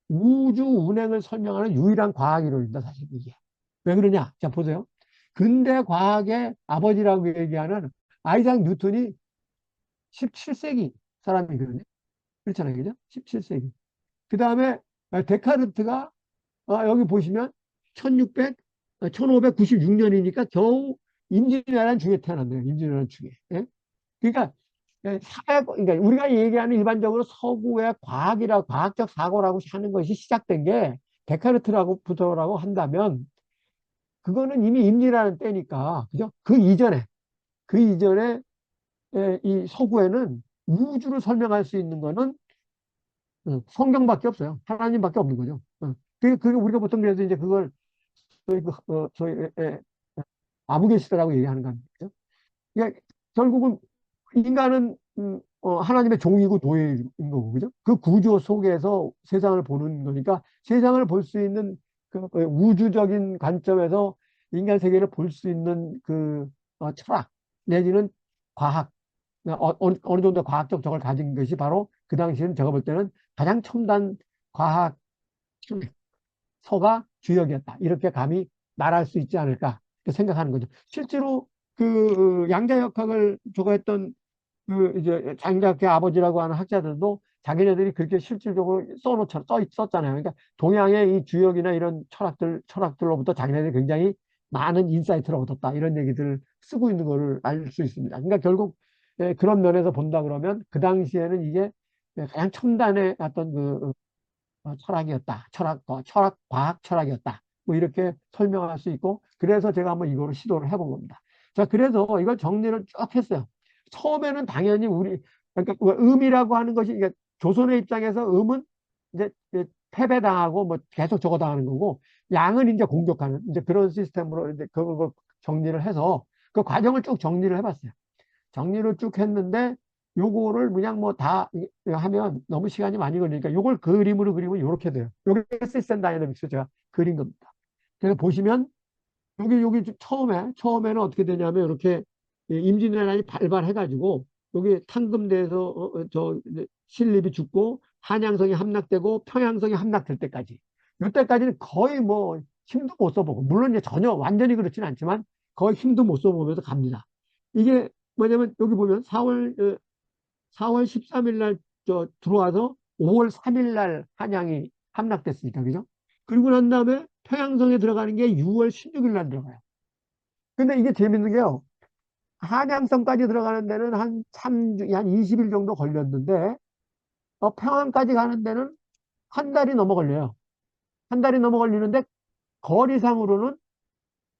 우주 운행을 설명하는 유일한 과학 이론입니다. 사실 이게. 왜 그러냐? 자, 보세요. 근대 과학의 아버지라고 얘기하는 아이작 뉴턴이 17세기 사람이거든요. 그렇잖아요. 그죠? 17세기. 그 다음에 데카르트가 여기 보시면 1600, 1596년이니까 겨우 임진왜란 중에 태어났네요. 임진왜란 중에. 예? 그러니까 그러니까 우리가 얘기하는 일반적으로 서구의 과학적 사고라고 하는 것이 시작된 게 데카르트라고부터라고 한다면 그거는 이미 임진왜란 때니까 그죠? 그 이전에 이 서구에는 우주를 설명할 수 있는 거는 성경밖에 없어요. 하나님밖에 없는 거죠. 그게 우리가 보통 그래서 이제 그걸 저희 아무개시다라고 얘기하는 겁니다. 그러니까 결국은 인간은 하나님의 종이고 노예인 거고 그죠? 그 구조 속에서 세상을 보는 거니까 세상을 볼 수 있는 그 우주적인 관점에서 인간 세계를 볼 수 있는 철학 내지는 과학 어느 정도 과학적 적을 가진 것이 바로 그 당시에는 제가 볼 때는 가장 첨단 과학 서가 주역이었다. 이렇게 감히 말할 수 있지 않을까 생각하는 거죠. 실제로 그 양자역학을 저거했던 그 이제 장자역학의 아버지라고 하는 학자들도 자기네들이 그렇게 실질적으로 썼잖아요. 그러니까 동양의 이 주역이나 이런 철학들로부터 자기네들이 굉장히 많은 인사이트를 얻었다. 이런 얘기들을 쓰고 있는 거를 알 수 있습니다. 그러니까 결국 그런 면에서 본다 그러면 그 당시에는 이게 가장 첨단의 어떤 철학이었다. 과학 철학이었다. 뭐 이렇게 설명할 수 있고, 그래서 제가 한번 이거를 시도를 해본 겁니다. 자, 그래서 이걸 정리를 쭉 했어요. 처음에는 당연히 그러니까 음이라고 하는 것이, 그러니까 조선의 입장에서 음은 이제 패배당하고 뭐 계속 적어당하는 거고, 양은 이제 공격하는, 이제 그런 시스템으로 이제 그거 정리를 해서 그 과정을 쭉 정리를 해봤어요. 정리를 쭉 했는데 요거를 그냥 뭐 다 하면 너무 시간이 많이 걸리니까 요걸 그림으로 그리면 이렇게 돼요. 요게 시스템 다이내믹스 제가 그린 겁니다. 그래서 보시면 여기 처음에는 어떻게 되냐면 이렇게 임진왜란이 발발해가지고 여기 탕금대에서 신립이 죽고 한양성이 함락되고 평양성이 함락될 때까지 이때까지는 거의 뭐 힘도 못 써보고 물론 이제 전혀 완전히 그렇지는 않지만 거의 힘도 못 써보면서 갑니다. 이게 뭐냐면 여기 보면 4월 13일 날 들어와서 5월 3일 날 한양이 함락됐으니까 그죠? 그리고 난 다음에 평양성에 들어가는 게 6월 16일 날 들어가요. 근데 이게 재밌는 게요. 한양성까지 들어가는 데는 한 20일 정도 걸렸는데 평양까지 가는 데는 한 달이 넘어 걸려요. 한 달이 넘어 걸리는데 거리상으로는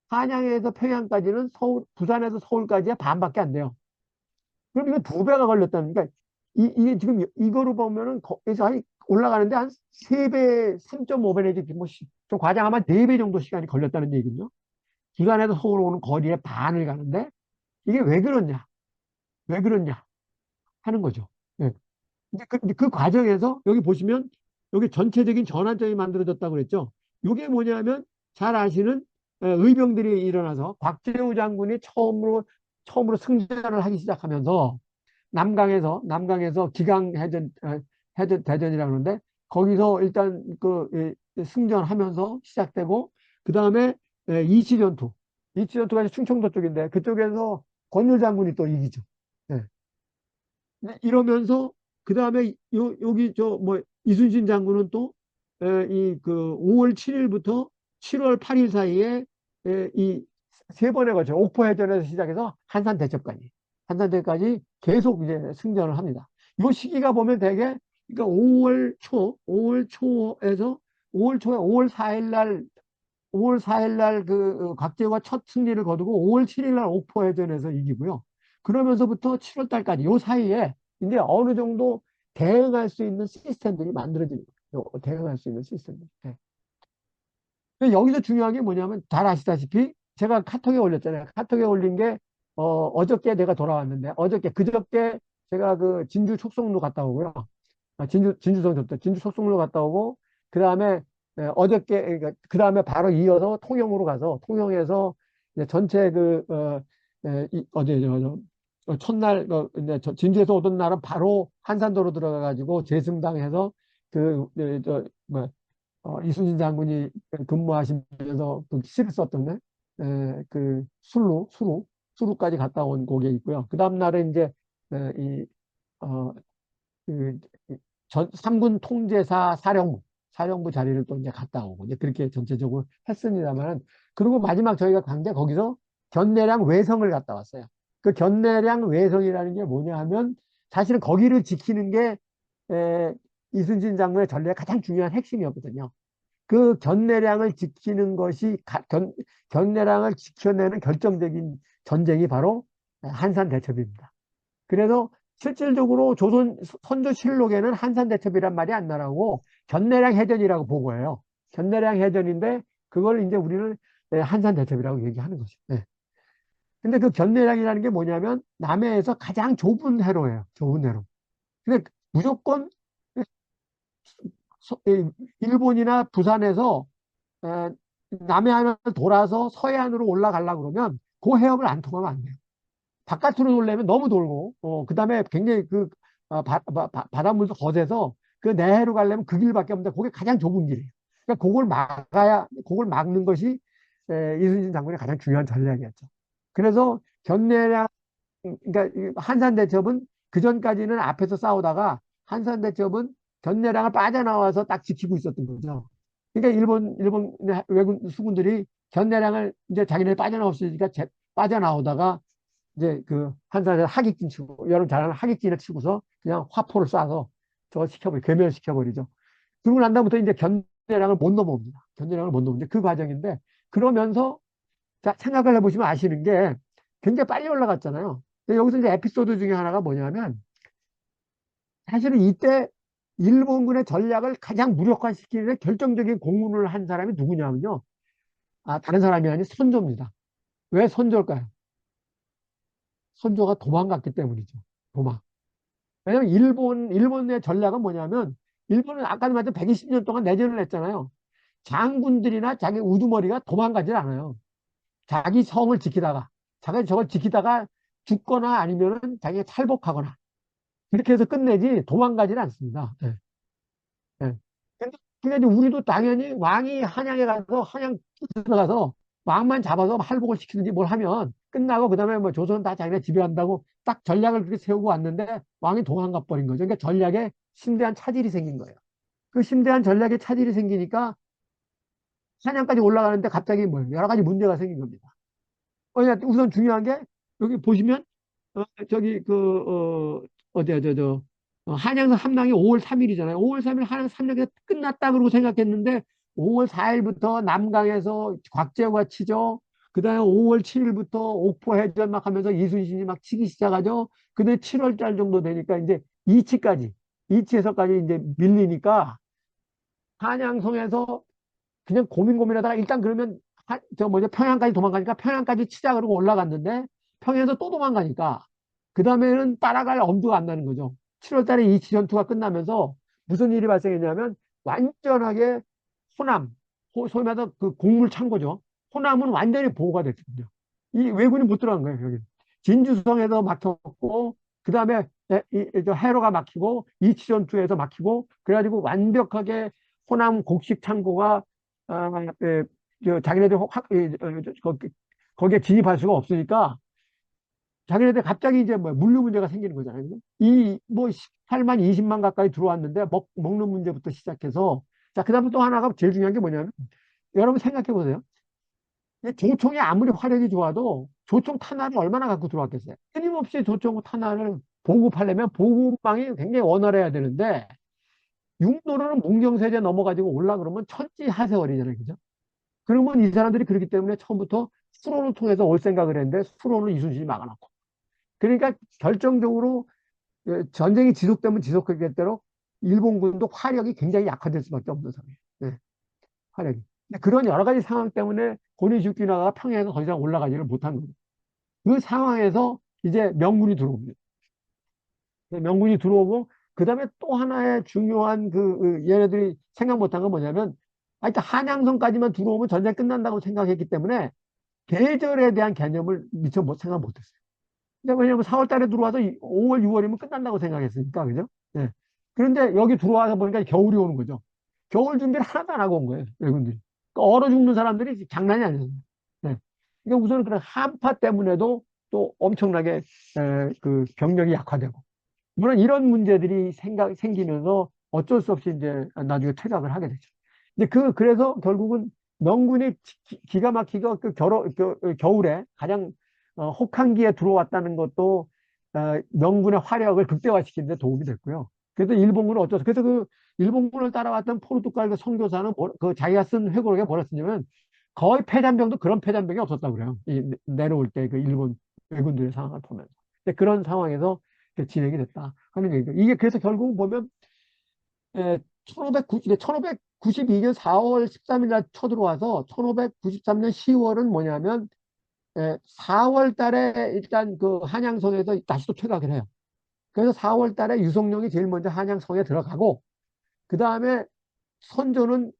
한양에서 평양까지는 부산에서 서울까지의 반밖에 안 돼요. 그럼 이거 두 배가 걸렸다는, 그러니까 이게 지금 이거로 보면은 거기서 올라가는데 한 3배, 3.5배 내지 좀 과장하면 4배 정도 시간이 걸렸다는 얘기거든요. 기간에서 서울 오는 거리의 반을 가는데 이게 왜 그러냐? 왜 그러냐? 하는 거죠. 예. 이제 그 과정에서 여기 보시면 여기 전체적인 전환점이 만들어졌다고 그랬죠. 이게 뭐냐면 잘 아시는 의병들이 일어나서 곽재우 장군이 처음으로 승전을 하기 시작하면서 남강에서 기강해전, 해전, 대전이라고 그러는데, 거기서 일단 승전하면서 시작되고, 그 다음에 이치전투. 이치전투가 이제 충청도 쪽인데, 그쪽에서 권율 장군이 또 이기죠. 예. 네, 이러면서 그 다음에 여기 저 뭐 이순신 장군은 또 이 그 5월 7일부터 7월 8일 사이에 이 세 번에 걸쳐 옥포해전에서 시작해서 한산대첩까지 계속 이제 승전을 합니다. 이 시기가 보면 되게 그러니까 5월 초에서 5월 초에 5월 4일 날 곽재우가 첫 승리를 거두고 5월 7일 날 옥포해전에서 이기고요. 그러면서부터 7월 달까지 요 사이에 이제 어느 정도 대응할 수 있는 시스템들이 만들어집니다. 대응할 수 있는 시스템들. 네. 여기서 중요한 게 뭐냐면 잘 아시다시피 제가 카톡에 올렸잖아요. 카톡에 올린 게 어저께 내가 돌아왔는데 그저께 제가 그 진주 촉성로 갔다 오고요. 진주성 접대 진주 속성로 갔다 오고 그 다음에 어저께 그러니까 그 다음에 바로 이어서 통영으로 가서 통영에서 이제 전체 어제 첫날 이제 진주에서 오던 날은 바로 한산도로 들어가 가지고 재승당해서 뭐 이순신 장군이 근무하시면서 그 시를 썼던 그 수루까지 갔다 온 곡에 있고요. 그 다음 날에 이제 이 어, 그 삼군 통제사 사령부 자리를 또 이제 갔다 오고 이제 그렇게 전체적으로 했습니다만 그리고 마지막 저희가 간 게 거기서 견내량 외성을 갔다 왔어요. 그 견내량 외성이라는 게 뭐냐 하면 사실은 거기를 지키는 게 에, 이순신 장군의 전략의 가장 중요한 핵심이었거든요. 그 견내량을 지키는 것이 견내량을 지켜내는 결정적인 전쟁이 바로 한산대첩입니다. 그래서 실질적으로 조선 선조실록에는 한산대첩이란 말이 안 나라고 견내량 해전이라고 보고해요. 견내량 해전인데 그걸 이제 우리는 한산대첩이라고 얘기하는 거죠. 네. 근데 그 견내량이라는 게 뭐냐면 남해에서 가장 좁은 해로예요. 좁은 해로. 근데 무조건 일본이나 부산에서 남해안을 돌아서 서해안으로 올라가려고 그러면 그 해협을 안 통하면 안 돼요. 바깥으로 돌려면 너무 돌고, 그 다음에 굉장히 바닷물도 거세서 그 내해로 가려면 그 길밖에 없는데 그게 가장 좁은 길이에요. 그러니까 그걸 막는 것이 이순신 장군의 가장 중요한 전략이었죠. 그래서 견내량, 그러니까 한산대첩은 그 전까지는 앞에서 싸우다가 한산대첩은 견내량을 빠져나와서 딱 지키고 있었던 거죠. 그러니까 일본 외군 수군들이 견내량을 이제 자기네 빠져나왔으니까 빠져나오다가 이제 그 한산에서 하객진 치고 여러분 잘 아는 하객진을 치고서 그냥 화포를 쏴서 저거 괴멸시켜버리죠. 그러고 난 다음부터 이제 견제량을 못 넘어옵니다. 견제량을 못 넘는데 그 과정인데 그러면서 자, 생각을 해보시면 아시는 게 굉장히 빨리 올라갔잖아요. 근데 여기서 이제 에피소드 중에 하나가 뭐냐면 사실은 이때 일본군의 전략을 가장 무력화시키는 결정적인 공헌을 한 사람이 누구냐면요. 다른 사람이 아닌 선조입니다. 왜 선조일까요? 선조가 도망갔기 때문이죠. 도망. 왜냐면 일본의 전략은 뭐냐면, 일본은 아까도 말했던 120년 동안 내전을 했잖아요. 장군들이나 자기 우두머리가 도망가질 않아요. 자기 성을 지키다가, 자기 저걸 지키다가 죽거나 아니면은 자기가 탈복하거나, 이렇게 해서 끝내지 도망가질 않습니다. 예. 예. 근데 이제 우리도 당연히 왕이 한양에 가서 한양 들어가서 왕만 잡아서 할복을 시키든지 뭘 하면 끝나고 그다음에 뭐 조선은 다 자기네 지배한다고 딱 전략을 그렇게 세우고 왔는데 왕이 도망가 버린 거죠. 그러니까 전략에 심대한 차질이 생긴 거예요. 그 심대한 전략에 차질이 생기니까 한양까지 올라가는데 갑자기 뭐 여러 가지 문제가 생긴 겁니다. 우선 중요한 게 여기 보시면 저기 어디야 한양성 함량이 5월 3일이잖아요. 5월 3일 한양 삼령이 끝났다 그러고 생각했는데 5월 4일부터 남강에서 곽재우가 치죠. 그다음에 5월 7일부터 옥포 해전 막 하면서 이순신이 막 치기 시작하죠. 근데 7월 달 정도 되니까 이제 이치에서까지 이제 밀리니까 한양성에서 그냥 고민하다가 일단 그러면 저 뭐죠 평양까지 도망가니까 평양까지 치자 그러고 올라갔는데 평양에서 또 도망가니까 그 다음에는 따라갈 엄두가 안 나는 거죠. 7월 달에 이 전투가 끝나면서 무슨 일이 발생했냐면 완전하게 호남, 소위 말해서 그 곡물 창고죠. 호남은 완전히 보호가 됐거든요. 이 왜군이 못 들어간 거예요, 여기. 진주성에서 막혔고, 그 다음에 저 해로가 막히고 이치 전투에서 막히고 그래가지고 완벽하게 호남 곡식 창고가 자기네들 거기에 진입할 수가 없으니까 자기네들 갑자기 이제 뭐 물류 문제가 생기는 거잖아요. 이 뭐 18만, 20만 가까이 들어왔는데 먹는 문제부터 시작해서 자, 그다음에 또 하나가 제일 중요한 게 뭐냐면 여러분 생각해 보세요. 조총이 아무리 화력이 좋아도 조총 탄환을 얼마나 갖고 들어왔겠어요? 끊임없이 조총 탄환을 보급하려면 보급망이 굉장히 원활해야 되는데 육로로는 문경세제 넘어가지고 올라 그러면 천지하세월이잖아요. 그죠? 그러면 이 사람들이 그렇기 때문에 처음부터 수로를 통해서 올 생각을 했는데 수로는 이순신이 막아놨고 그러니까 결정적으로 전쟁이 지속되면 지속하겠대로 일본군도 화력이 굉장히 약화될 수밖에 없는 상황이에요. 네, 화력이. 그런 여러 가지 상황 때문에 고니시키나가 평양에서 더 이상 올라가지를 못한 거예요. 그 상황에서 이제 명군이 들어옵니다. 명군이 들어오고 그다음에 또 하나의 중요한 얘네들이 생각 못한 건 뭐냐면 일단 한양성까지만 들어오면 전쟁 끝난다고 생각했기 때문에 계절에 대한 개념을 미처 생각 못했어요. 왜냐면 4월 달에 들어와서 5월, 6월이면 끝난다고 생각했으니까, 그죠? 예. 그런데 여기 들어와서 보니까 겨울이 오는 거죠. 겨울 준비를 하나도 안 하고 온 거예요, 외국인들이. 그러니까 얼어 죽는 사람들이 장난이 아니었어요. 예. 그러니까 우선은 그런 한파 때문에도 또 엄청나게 병력이 약화되고. 물론 이런 문제들이 생기면서 어쩔 수 없이 이제 나중에 퇴각을 하게 되죠. 이제 그래서 결국은 명군이 기가 막히게 겨울에 가장 혹한기에 들어왔다는 것도 명군의 화력을 극대화시키는 데 도움이 됐고요. 그래서 일본군은 어쩌서 그래서 일본군을 따라왔던 포르투갈 선교사는 자기가 쓴 회고록에 뭐라 쓰냐면 거의 패잔병도 그런 패잔병이 없었다고 그래요. 내려올 때 그 일본 외군들의 상황을 보면서. 그런 상황에서 진행이 됐다 하는 얘기죠. 이게 그래서 결국 보면 1592년 4월 13일 날 쳐들어와서 1593년 10월은 뭐냐면 4월 달에 일단 그 한양성에서 다시 또 퇴각을 해요. 그래서 4월 달에 유성룡이 제일 먼저 한양성에 들어가고 그 다음에 선조는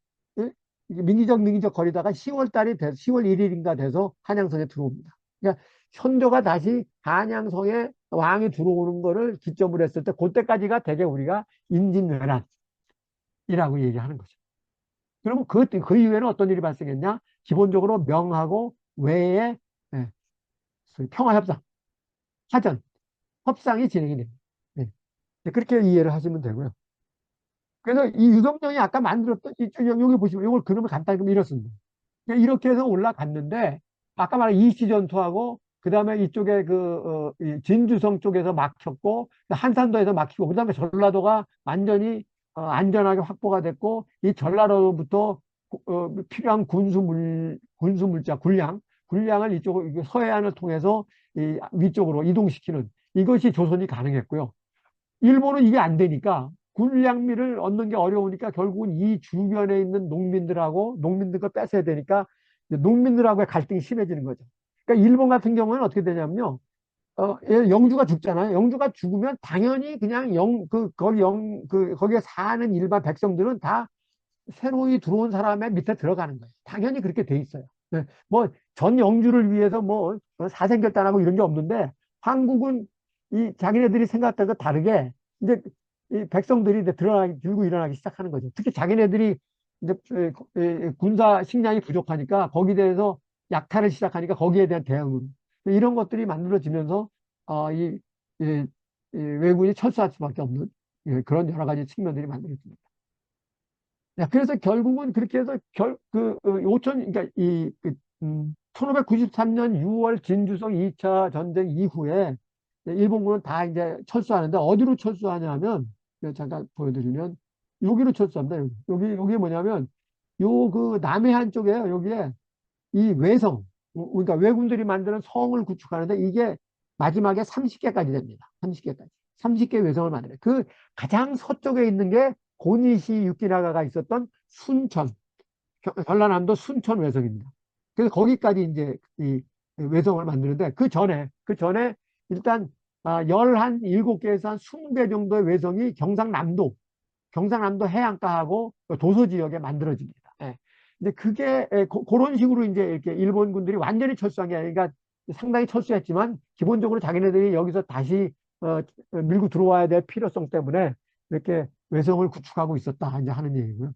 민기적 거리다가 10월 달이 돼서 10월 1일인가 돼서 한양성에 들어옵니다. 그러니까 선조가 다시 한양성에 왕이 들어오는 거를 기점으로 했을 때 그때까지가 되게 우리가 임진왜란이라고 얘기하는 거죠. 그러면 그 이후에는 어떤 일이 발생했냐? 기본적으로 명하고 외에 예, 평화협상, 하전, 협상이 진행이 됩니다. 예, 그렇게 이해를 하시면 되고요. 그래서 이 유성룡이 아까 만들었던 여기 보시면 이걸 그림을 간단히 이렇습니다. 이렇게 해서 올라갔는데 아까 말한 이시 전투하고 그다음에 이쪽에 이 진주성 쪽에서 막혔고 한산도에서 막히고 그다음에 전라도가 완전히 안전하게 확보가 됐고 이 전라도부터 필요한 군수물자 군량을 이쪽 서해안을 통해서 이 위쪽으로 이동시키는 이것이 조선이 가능했고요. 일본은 이게 안 되니까 군량미를 얻는 게 어려우니까 결국은 이 주변에 있는 농민들 거 뺏어야 되니까 농민들하고의 갈등이 심해지는 거죠. 그러니까 일본 같은 경우는 어떻게 되냐면요. 영주가 죽잖아요. 영주가 죽으면 당연히 그냥 거기에 사는 일반 백성들은 다 새로이 들어온 사람의 밑에 들어가는 거예요. 당연히 그렇게 돼 있어요. 네. 뭐, 전 영주를 위해서 사생결단하고 이런 게 없는데, 한국은 이 자기네들이 생각했던 것 다르게, 이제 이 백성들이 이제 들고 일어나기 시작하는 거죠. 특히 자기네들이 이제 군사 식량이 부족하니까 거기에 대해서 약탈을 시작하니까 거기에 대한 대응으로. 이런 것들이 만들어지면서, 이, 이, 이 외국인이 철수할 수밖에 없는 그런 여러 가지 측면들이 만들어집니다. 그래서 결국은 그렇게 해서 1593년 6월 진주성 2차 전쟁 이후에 일본군은 다 이제 철수하는데 어디로 철수하냐면 잠깐 보여드리면 여기로 철수합니다. 여기 뭐냐면 남해안 쪽에요. 여기에 이 외성 그러니까 왜군들이 만드는 성을 구축하는데 이게 마지막에 30개까지 됩니다. 30개까지. 30개 외성을 만들어요. 그 가장 서쪽에 있는 게 고니시 유키나가가 있었던 순천, 전라남도 순천 외성입니다. 그래서 거기까지 이제 이 외성을 만드는데 그 전에 일단 열한 7개에서 한 20개 정도의 외성이 경상남도 해안가하고 도서 지역에 만들어집니다. 예. 근데 그게 그런 식으로 이제 이렇게 일본군들이 완전히 철수한 게 아니라 상당히 철수했지만 기본적으로 자기네들이 여기서 다시 어, 밀고 들어와야 될 필요성 때문에 이렇게 외성을 구축하고 있었다 이제 하는 얘기고요.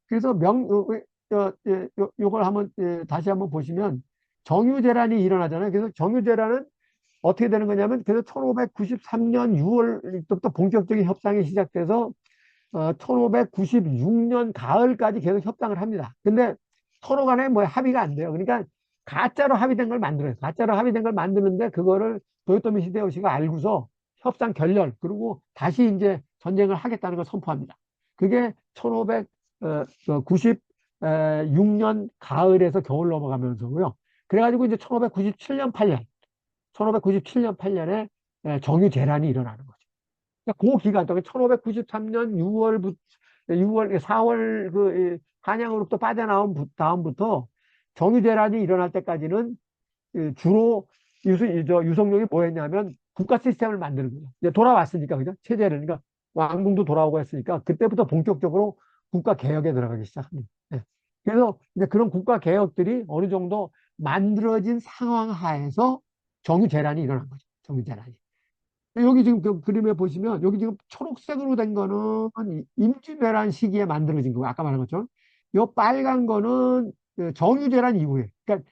그래서 요걸 한번 다시 한번 보시면 정유재란이 일어나잖아요. 그래서 정유재란은 어떻게 되는 거냐면 그래서 1593년 6월부터 본격적인 협상이 시작돼서 1596년 가을까지 계속 협상을 합니다. 근데 서로 간에 뭐 합의가 안 돼요. 그러니까 가짜로 합의된 걸 만들어요. 가짜로 합의된 걸 만드는데 그거를 도요토미 히데요시가 알고서 협상 결렬 그리고 다시 이제 전쟁을 하겠다는 걸 선포합니다. 그게 1596년 가을에서 겨울 넘어가면서고요. 그래가지고 이제 1597년 8년, 1597년 8년에 정유재란이 일어나는 거죠. 그러니까 그 기간 동안 1593년 6월, 4월 한양으로부터 빠져나온 다음부터 정유재란이 일어날 때까지는 주로 유성룡이 뭐 했냐면 국가 시스템을 만드는 거죠. 이제 돌아왔으니까, 그죠? 체제를. 그러니까 왕궁도 돌아오고 했으니까 그때부터 본격적으로 국가 개혁에 들어가기 시작합니다. 예. 그래서 이제 그런 국가 개혁들이 어느 정도 만들어진 상황 하에서 정유재란이 일어난 거죠. 정유재란이. 여기 지금 그 그림에 보시면 여기 지금 초록색으로 된 거는 임진왜란 시기에 만들어진 거고 아까 말한 것처럼 요 빨간 거는 그 정유재란 이후에 그러니까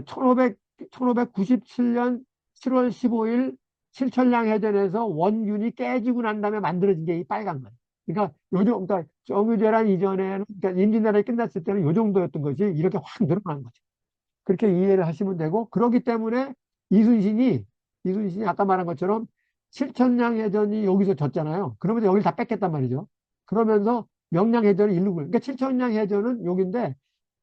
1500, 1597년 7월 15일 칠천량 해전에서 원균이 깨지고 난 다음에 만들어진 게 이 빨간 거예요. 그러니까 요즘 그러니까 정유재란 이전에는 그러니까 임진왜란이 끝났을 때는 요 정도였던 것이 이렇게 확 늘어난 거죠. 그렇게 이해를 하시면 되고 그렇기 때문에 이순신이 이순신이 아까 말한 것처럼 칠천량해전이 여기서 졌잖아요. 그러면서 여기를 다 뺏겠단 말이죠. 그러면서 명량해전을 이루고 그러니까 칠천량해전은 여기인데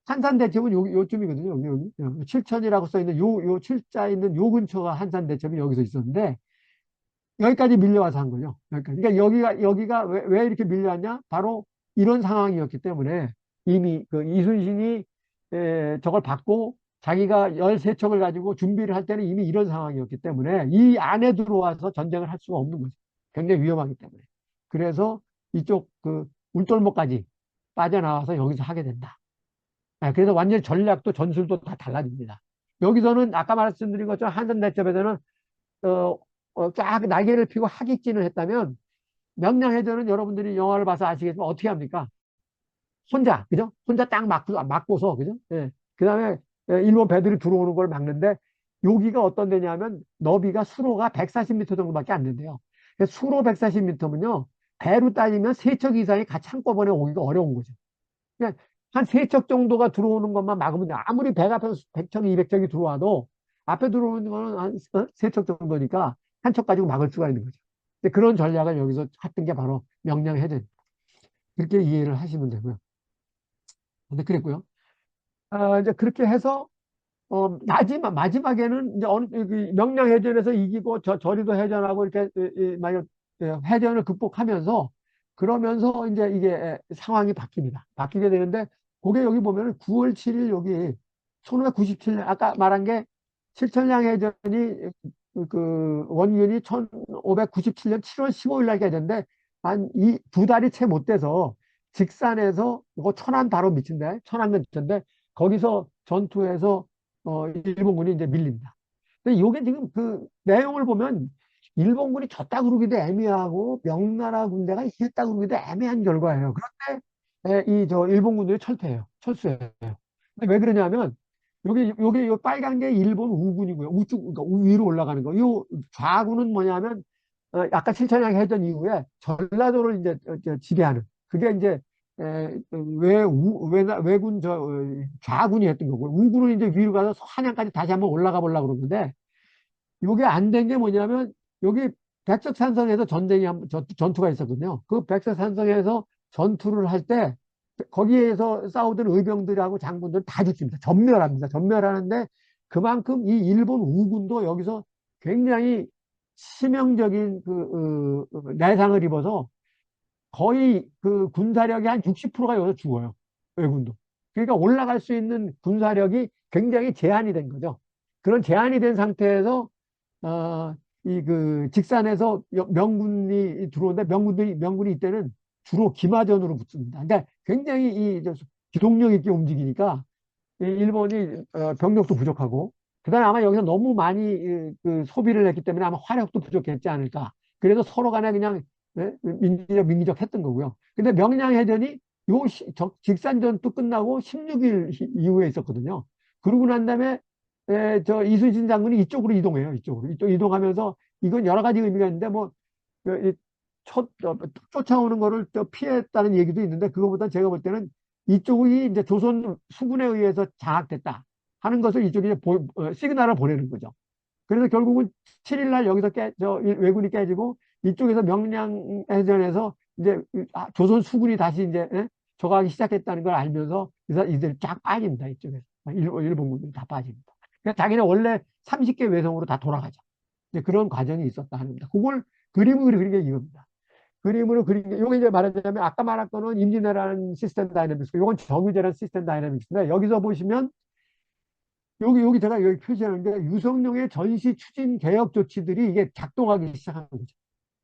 한산대첩은 요쯤이거든요. 여기. 칠천이라고 써 있는 요 칠자 있는 요 근처가 한산대첩이 여기서 있었는데 여기까지 밀려와서 한 거죠. 여기까지. 그러니까 여기가 왜 이렇게 밀려왔냐? 바로 이런 상황이었기 때문에 이미 그 이순신이 저걸 받고 자기가 13척을 가지고 준비를 할 때는 이미 이런 상황이었기 때문에 이 안에 들어와서 전쟁을 할 수가 없는 거죠. 굉장히 위험하기 때문에. 그래서 이쪽 그 울돌목까지 빠져나와서 여기서 하게 된다. 그래서 완전히 전략도 전술도 다 달라집니다. 여기서는 아까 말씀드린 것처럼 한산대첩에서는 어, 쫙 날개를 펴고 하객진을 했다면 명량해전은 여러분들이 영화를 봐서 아시겠지만 어떻게 합니까? 혼자, 그죠? 혼자 딱 막고서, 그죠? 예. 그 다음에 일본 배들이 들어오는 걸 막는데 여기가 어떤 데냐면 너비가 수로가 140m 정도밖에 안 된대요. 수로 140m면요. 배로 따지면 3척 이상이 같이 한꺼번에 오기가 어려운 거죠. 그냥 한 3척 정도가 들어오는 것만 막으면 돼. 아무리 배가 100척, 200척이 들어와도 앞에 들어오는 거는 한 3척 정도니까 한 척 가지고 막을 수가 있는 거죠. 근데 그런 전략을 여기서 했던 게 바로 명량해전. 그렇게 이해를 하시면 되고요. 근데 그랬고요. 이제 그렇게 해서 마지막에는 이제 명량해전에서 이기고 저리도 해전하고 이렇게 만약 해전을 극복하면서 그러면서 이제 이게 상황이 바뀝니다. 바뀌게 되는데 그게 여기 보면 9월 7일 여기 1597년 아까 말한 게 칠천량 해전이 그 원균이 1597년 7월 15일 날 해전인데 한 이 2달이 채 못 돼서 직산에서 이거 천안 바로 밑인데 천안 근처인데 거기서 전투에서 일본군이 이제 밀립니다. 근데 이게 지금 그 내용을 보면 일본군이 졌다 그러기도 애매하고 명나라 군대가 이겼다 그러기도 애매한 결과예요. 그런데 이 저 일본군들이 철수해요. 근데 왜 그러냐면 여기 요 빨간 게 일본 우군이고요. 우측 그러니까 위로 올라가는 거. 요 좌군은 뭐냐면 아까 칠천량 해전 이후에 전라도를 이제 지배하는 그게 이제 왜군 좌군이 했던 거고 우군은 이제 위로 가서 한양까지 다시 한번 올라가 보려고 그러는데 이게 안 된 게 뭐냐면 여기 백석산성에서 전투가 있었거든요. 그 백석산성에서 전투를 할 때 거기에서 싸우던 의병들하고 장군들 다 죽습니다. 전멸합니다. 전멸하는데 그만큼 이 일본 우군도 여기서 굉장히 치명적인 내상을 입어서 거의 그 군사력이 한 60%가 여기서 죽어요. 왜군도. 그러니까 올라갈 수 있는 군사력이 굉장히 제한이 된 거죠. 그런 제한이 된 상태에서 이 그 직산에서 명군이 들어오는데 명군이 이때는 주로 기마전으로 붙습니다. 그러니까 굉장히 이 기동력 있게 움직이니까 일본이 병력도 부족하고 그다음에 아마 여기서 너무 많이 그 소비를 했기 때문에 아마 화력도 부족했지 않을까. 그래서 서로 간에 그냥 민기적 했던 거고요. 근데 명량해전이 직산 전투 끝나고 16일 이후에 있었거든요. 그러고 난 다음에 저 이순신 장군이 이쪽으로 이동해요. 이쪽 이동하면서 이건 여러 가지 의미가 있는데 뭐 그, 이 쫓아오는 거를 또 피했다는 얘기도 있는데 그거보다 제가 볼 때는 이쪽이 이제 조선 수군에 의해서 장악됐다 하는 것을 이쪽이 이제 시그널을 보내는 거죠. 그래서 결국은 7일 날 여기서 왜군이 깨지고 이쪽에서 명량해전에서 이제 조선 수군이 다시 이제 저가하기 시작했다는 걸 알면서 이들 쫙 빠집니다. 이쪽에서 일본 군들이 다 빠집니다. 그러니까 자기네 원래 30개 외성으로 다 돌아가죠. 이제 그런 과정이 있었다 합니다. 그걸 그림으로 그린 게 이겁니다. 그림으로 그린 게, 요거 이제 말하자면 아까 말한 거는 임진왜라는 시스템 다이내믹스, 요건 정유재라는 시스템 다이내믹스인데 여기서 보시면 여기 제가 여기 표시하는 게 유성룡의 전시 추진 개혁 조치들이 이게 작동하기 시작한 거죠.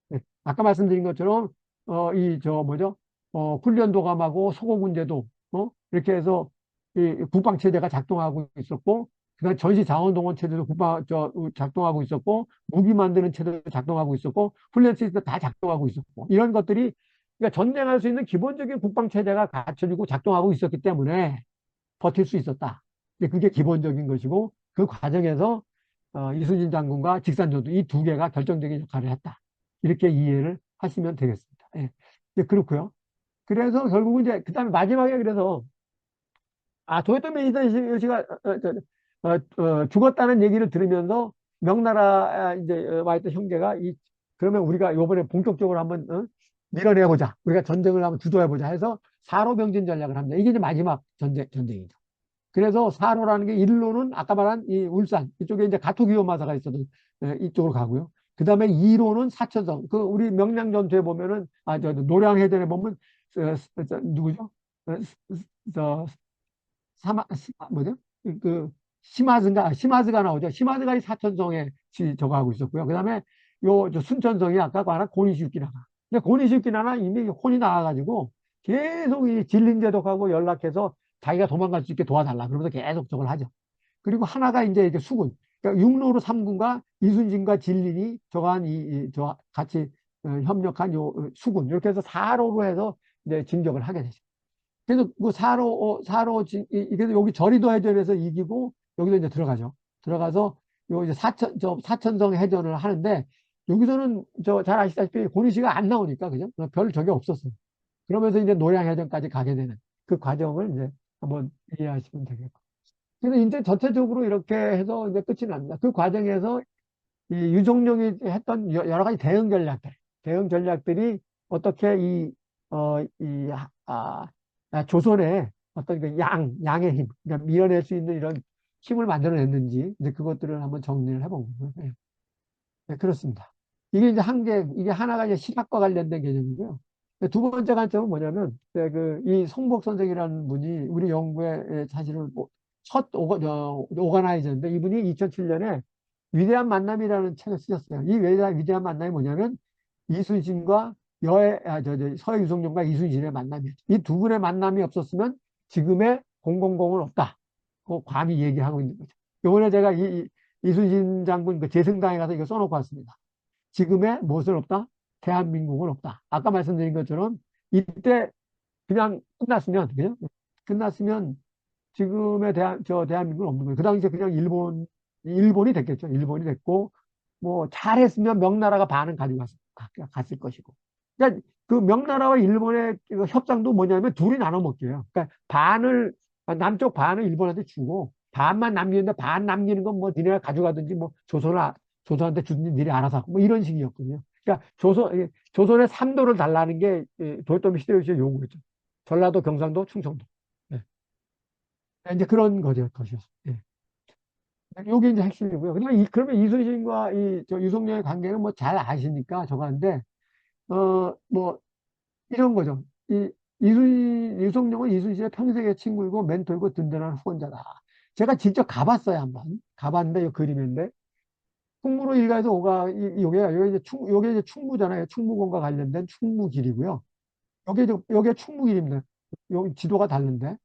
네. 아까 말씀드린 것처럼 이 저 뭐죠? 훈련도감하고 소고군제도 이렇게 해서 이 국방 체제가 작동하고 있었고 그다음 전시 자원동원 체제도 작동하고 있었고 무기 만드는 체제도 작동하고 있었고 훈련 시스템 다 작동하고 있었고 이런 것들이 그러니까 전쟁할 수 있는 기본적인 국방 체제가 갖춰지고 작동하고 있었기 때문에 버틸 수 있었다. 그게 기본적인 것이고 그 과정에서 이순신 장군과 직산전투 이 두 개가 결정적인 역할을 했다. 이렇게 이해를 하시면 되겠습니다. 예. 그렇고요. 그래서 결국은 이제 그다음에 마지막에 그래서 도요토미 히데요시가 죽었다는 얘기를 들으면서 명나라 이제 와 있던 형제가 그러면 우리가 이번에 본격적으로 한번 밀어내보자. 우리가 전쟁을 한번 주도해보자 해서 사로병진 전략을 합니다. 이게 이제 마지막 전쟁이죠. 그래서 사로라는 게 일로는 아까 말한 이 울산 이쪽에 이제 가토기요마사가 있어도 이쪽으로 가고요. 그 다음에 2로는 사천성. 그 우리 명량전투에 보면은 저 노량해전에 보면 누구죠? 저 뭐죠? 시마즈가 나오죠. 시마즈가 이 사천성에 저거 하고 있었고요. 그 다음에 저 순천성이 아까 말한 고니시유키나가. 근데 고니시유키나가 이미 혼이 나와가지고 계속 이 진린제독하고 연락해서 자기가 도망갈 수 있게 도와달라. 그러면서 계속 저걸 하죠. 그리고 하나가 이제 수군. 그러니까 육로로 3군과 이순신과 진린이 저간 저 같이 협력한 요 수군. 이렇게 해서 4로로 해서 이제 진격을 하게 되죠. 그래서 그 그래서 여기 저리도 해전에서 이기고 여기서 이제 들어가죠. 들어가서 요 이제 사천성 해전을 하는데 여기서는 잘 아시다시피 고니시가 안 나오니까 그죠? 별 적이 없었어요. 그러면서 이제 노량해전까지 가게 되는 그 과정을 이제 한번 이해하시면 되겠고. 그래서 이제 전체적으로 이렇게 해서 이제 끝이 납니다. 그 과정에서 이 유종룡이 했던 여러 가지 대응 전략들이 어떻게 조선의 어떤 그 양의 힘, 그러니까 밀어낼 수 있는 이런 힘을 만들어냈는지 이제 그것들을 한번 정리를 해본 거고요. 네. 네, 그렇습니다. 이게 하나가 이제 실학과 관련된 개념이고요. 두 번째 관점은 뭐냐면, 이 송복 선생이라는 분이 우리 연구에 사실은 첫 오가나이저인데 이분이 2007년에 위대한 만남이라는 책을 쓰셨어요. 이 위대한 만남이 뭐냐면 이순신과 서해 유성룡과 이순신의 만남이었죠. 이 두 분의 만남이 없었으면 지금의 공공공은 없다. 그 감히 얘기하고 있는 거죠. 이번에 제가 이순신 장군 그 재승당에 가서 이거 써놓고 왔습니다. 지금의 무엇은 없다? 대한민국은 없다. 아까 말씀드린 것처럼 이때 그냥 끝났으면, 그죠? 끝났으면 지금의 대한민국은 없는 거예요. 그 당시에 그냥 일본이 됐겠죠. 일본이 됐고, 뭐, 잘했으면 명나라가 반은 갔을 것이고. 그러니까 그 명나라와 일본의 그 협상도 뭐냐면 둘이 나눠 먹기예요. 그러니까 남쪽 반을 일본한테 주고, 반만 남기는데 반 남기는 건 뭐 니네가 가져가든지 뭐 조선한테 주든지 니네 알아서 하고 뭐 이런 식이었거든요. 그러니까 조선의 3도를 달라는 게 도요토미 히데요시의 요구였죠. 전라도, 경상도, 충청도. 예. 이제 그런 것이었어요. 예. 요게 이제 핵심이고요. 그러면 이순신과 저 유성룡의 관계는 뭐 잘 아시니까 저건데, 뭐, 이런 거죠. 유성룡은 이순신의 평생의 친구이고 멘토이고 든든한 후원자다. 제가 직접 가봤어요, 한번. 가봤는데, 이 그림인데, 충무로 일가에서 요게 이제 충무잖아요. 충무공과 관련된 충무길이고요. 요게 충무길입니다. 요 지도가 다른데.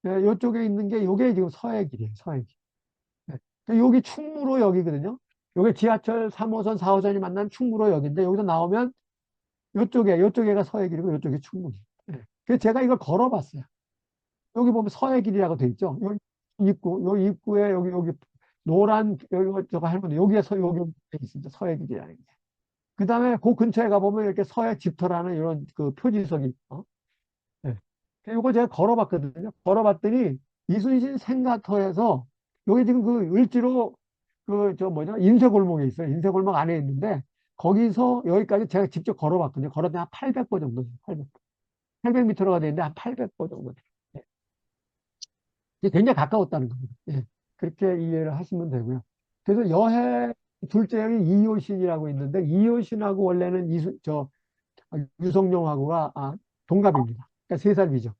요쪽에 있는 게 요게 지금 서해길이에요, 서해길. 여기 충무로역이거든요. 여기 지하철 3호선, 4호선이 만난 충무로역인데 여기서 나오면 요쪽에가 서해길이고 요쪽이 충무기. 예. 그래서 제가 이걸 걸어봤어요. 여기 보면 서해길이라고 돼 있죠. 요 입구에 여기 노란 여기 저거 할머니 여기에서 여기 돼 있습니다. 서해길이라는 게. 그다음에 그 근처에 가보면 이렇게 서해 집터라는 이런 그 표지석이 있어. 예. 이거 제가 걸어봤거든요. 걸어봤더니 이순신 생가터에서 여기 지금 그 을지로 그 저 뭐냐 인쇄골목에 있어요. 인쇄골목 안에 있는데 거기서 여기까지 제가 직접 걸어봤거든요. 걸었더니 한 800보 정도 돼요. 800m가 되는데 한 800보 정도 돼요. 예. 이게 굉장히 가까웠다는 겁니다. 예. 그렇게 이해를 하시면 되고요. 그래서 여해 둘째 형이 이효신이라고 있는데 이효신하고 원래는 유성룡하고가 동갑입니다. 그러니까 3살 위죠.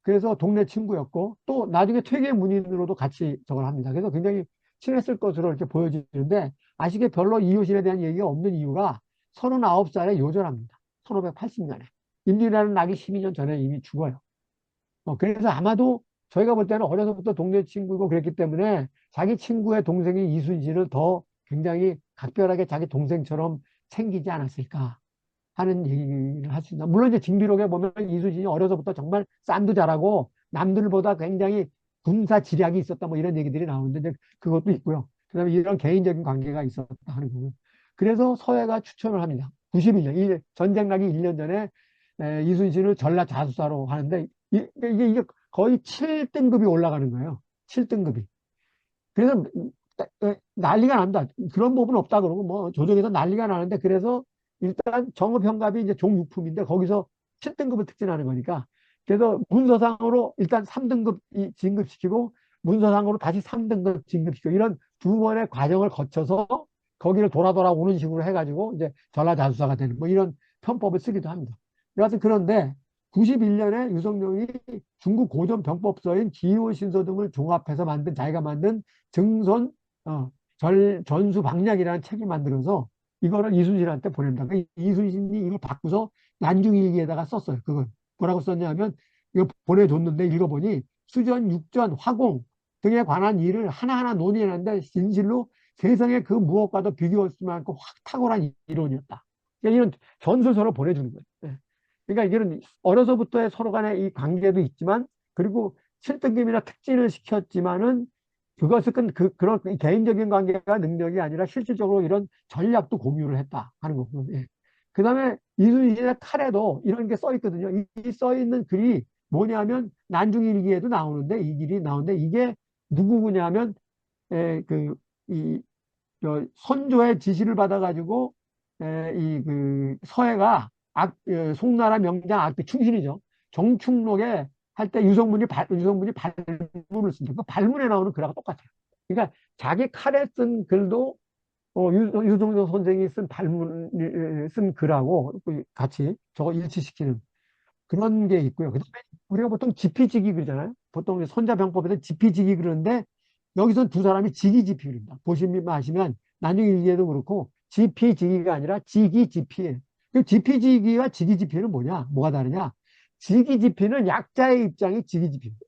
그래서 동네 친구였고 또 나중에 퇴계 문인으로도 같이 저걸 합니다. 그래서 굉장히 친했을 것으로 이렇게 보여지는데 아시게 별로 이효신에 대한 얘기가 없는 이유가 39살에 요절합니다. 1580년에. 인류라는 낙이 12년 전에 이미 죽어요. 그래서 아마도 저희가 볼 때는 어려서부터 동네 친구고 그랬기 때문에 자기 친구의 동생인 이순신을 더 굉장히 각별하게 자기 동생처럼 챙기지 않았을까 하는 얘기를 할 수 있나. 물론 이제 징비록에 보면 이순신이 어려서부터 정말 쌈도 잘하고 남들보다 굉장히 군사 지략이 있었다 뭐 이런 얘기들이 나오는데 이제 그것도 있고요. 그다음에 이런 개인적인 관계가 있었다 하는 거고요. 그래서 서해가 추천을 합니다. 91년, 전쟁 나기 1년 전에 이순신을 전라 자수사로 하는데 이게 거의 7등급이 올라가는 거예요. 7등급이. 그래서 난리가 납니다. 그런 법은 없다 그러고 뭐 조정에서 난리가 나는데 그래서 일단 정읍현갑이 이제 종육품인데 거기서 7등급을 특진하는 거니까 그래서 문서상으로 일단 3등급 진급시키고 문서상으로 다시 3등급 진급시키고 이런 두 번의 과정을 거쳐서 거기를 돌아 오는 식으로 해가지고 이제 전라자수사가 되는 뭐 이런 편법을 쓰기도 합니다. 여하튼 그런데 91년에 유성룡이 중국 고전 병법서인 기호신서 등을 종합해서 자기가 만든 증손 전수박략이라는 책을 만들어서 이거를 이순신한테 보냅니다. 이순신이 이걸 바꾸서 난중일기에다가 썼어요. 그걸 뭐라고 썼냐면 이거 보내줬는데 읽어보니 수전, 육전, 화공 등에 관한 일을 하나하나 논의했는데 진실로 세상에 그 무엇과도 비교할 수 않고 확 탁월한 이론이었다. 그러니까 이런 전술서를 보내주는 거예요. 네. 그러니까 이런 어려서부터의 서로 간의 이 관계도 있지만 그리고 7등급이나 특진을 시켰지만은 그것은 그런 개인적인 관계가 능력이 아니라 실질적으로 이런 전략도 공유를 했다 하는 거고. 예. 그 다음에 이순신의 칼에도 이런 게 써 있거든요. 이 써 있는 글이 뭐냐면 난중일기에도 나오는데 이 길이 나오는데 이게 누구냐면 이 선조의 지시를 받아가지고 이 서해가 송나라 명장 악비 충신이죠. 정충록에 할 때 유성문이 발문을 씁니다. 그 발문에 나오는 글하고 똑같아요. 그러니까 자기 칼에 쓴 글도 유성룡 선생이 쓴 발문 쓴 글하고 같이 저거 일치시키는 그런 게 있고요. 그다음에 우리가 보통 지피지기 그러잖아요. 보통 손자병법에서 지피지기 그러는데 여기서 두 사람이 지기지피입니다. 보시면 아시면 난중일기에도 그렇고 지피지기가 아니라 지기지피예요. 그 지피지기와 지기지피는 뭐가 다르냐? 지기지피는 약자의 입장이 지기지피입니다.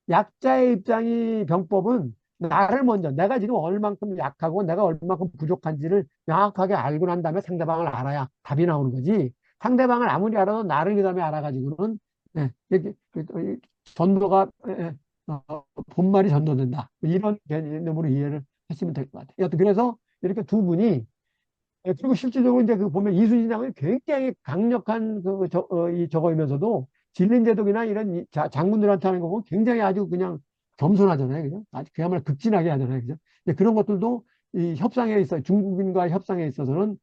약자의 입장이 병법은 나를 먼저 내가 지금 얼만큼 약하고 내가 얼만큼 부족한지를 명확하게 알고 난 다음에 상대방을 알아야 답이 나오는 거지. 상대방을 아무리 알아도 나를 그 다음에 알아가지고는 이렇게 전도가 본말이 전도된다. 이런 개념으로 이해를 하시면 될 것 같아요. 여튼 그래서 이렇게 두 분이 그리고 실질적으로 이제 그 보면 이순신 장군이 굉장히 강력한 이 저거이면서도 진린제독이나 이런 장군들한테 하는 거고 굉장히 아주 그냥 겸손하잖아요. 그죠? 아주 그야말로 극진하게 하잖아요. 그죠? 근데 그런 것들도 이 협상에 있어 중국인과 협상에 있어서는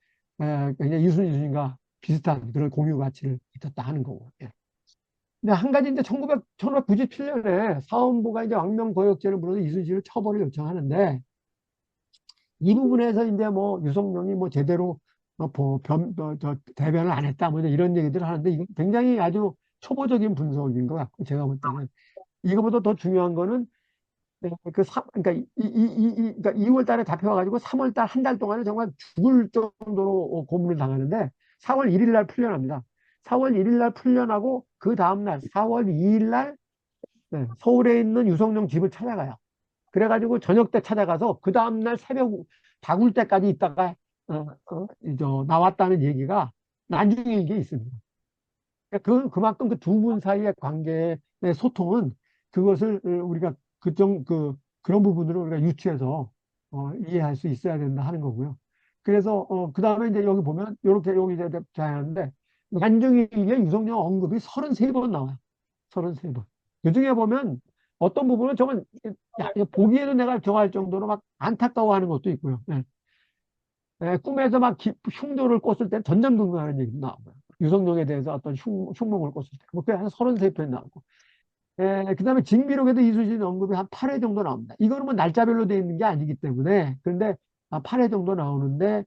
굉장히 이순신과 비슷한 그런 공유 가치를 있었다 하는 거고. 예. 근데 한 가지 이제 1997년에 사헌부가 이제 왕명거역죄를 물어서 이순신을 처벌을 요청하는데 이 부분에서 이제 뭐 유성룡이 뭐 제대로 대변을 안 했다 뭐 이런 얘기들을 하는데 이거 굉장히 아주 초보적인 분석인 것 같고 제가 볼 때는 이거보다 더 중요한 거는 그러니까 그러니까 2월 달에 잡혀가지고 3월 달 한 달 동안은 정말 죽을 정도로 고문을 당하는데 4월 1일 날 풀려납니다. 4월 1일 날 풀려나고 그 다음 날 4월 2일 날 서울에 있는 유성룡 집을 찾아가요. 그래가지고 저녁 때 찾아가서 그 다음날 새벽 다굴 때까지 있다가 나왔다는 얘기가 나중에 이게 있습니다. 그만큼 그 두 분 사이의 관계의 소통은 그것을 우리가 그런 부분으로 우리가 유추해서 이해할 수 있어야 된다 하는 거고요. 그래서 그 다음에 이제 여기 보면 이렇게 여기 이제 하는데 난중일기에 유성룡 언급이 33번 나와요. 33번. 그중에 보면 어떤 부분은 정말 야, 이거 보기에도 내가 좋아할 정도로 막 안타까워하는 것도 있고요. 예. 예, 꿈에서 막 흉도를 꿨을 때 전전긍긍하는 얘기도 나오고요. 유성룡에 대해서 어떤 흉몽을 꿨을 때. 뭐, 그게 한 33편 나오고. 예, 그 다음에 징비록에도 이순신 언급이 한 8회 정도 나옵니다. 이거는 뭐 날짜별로 되어 있는 게 아니기 때문에. 그런데 8회 정도 나오는데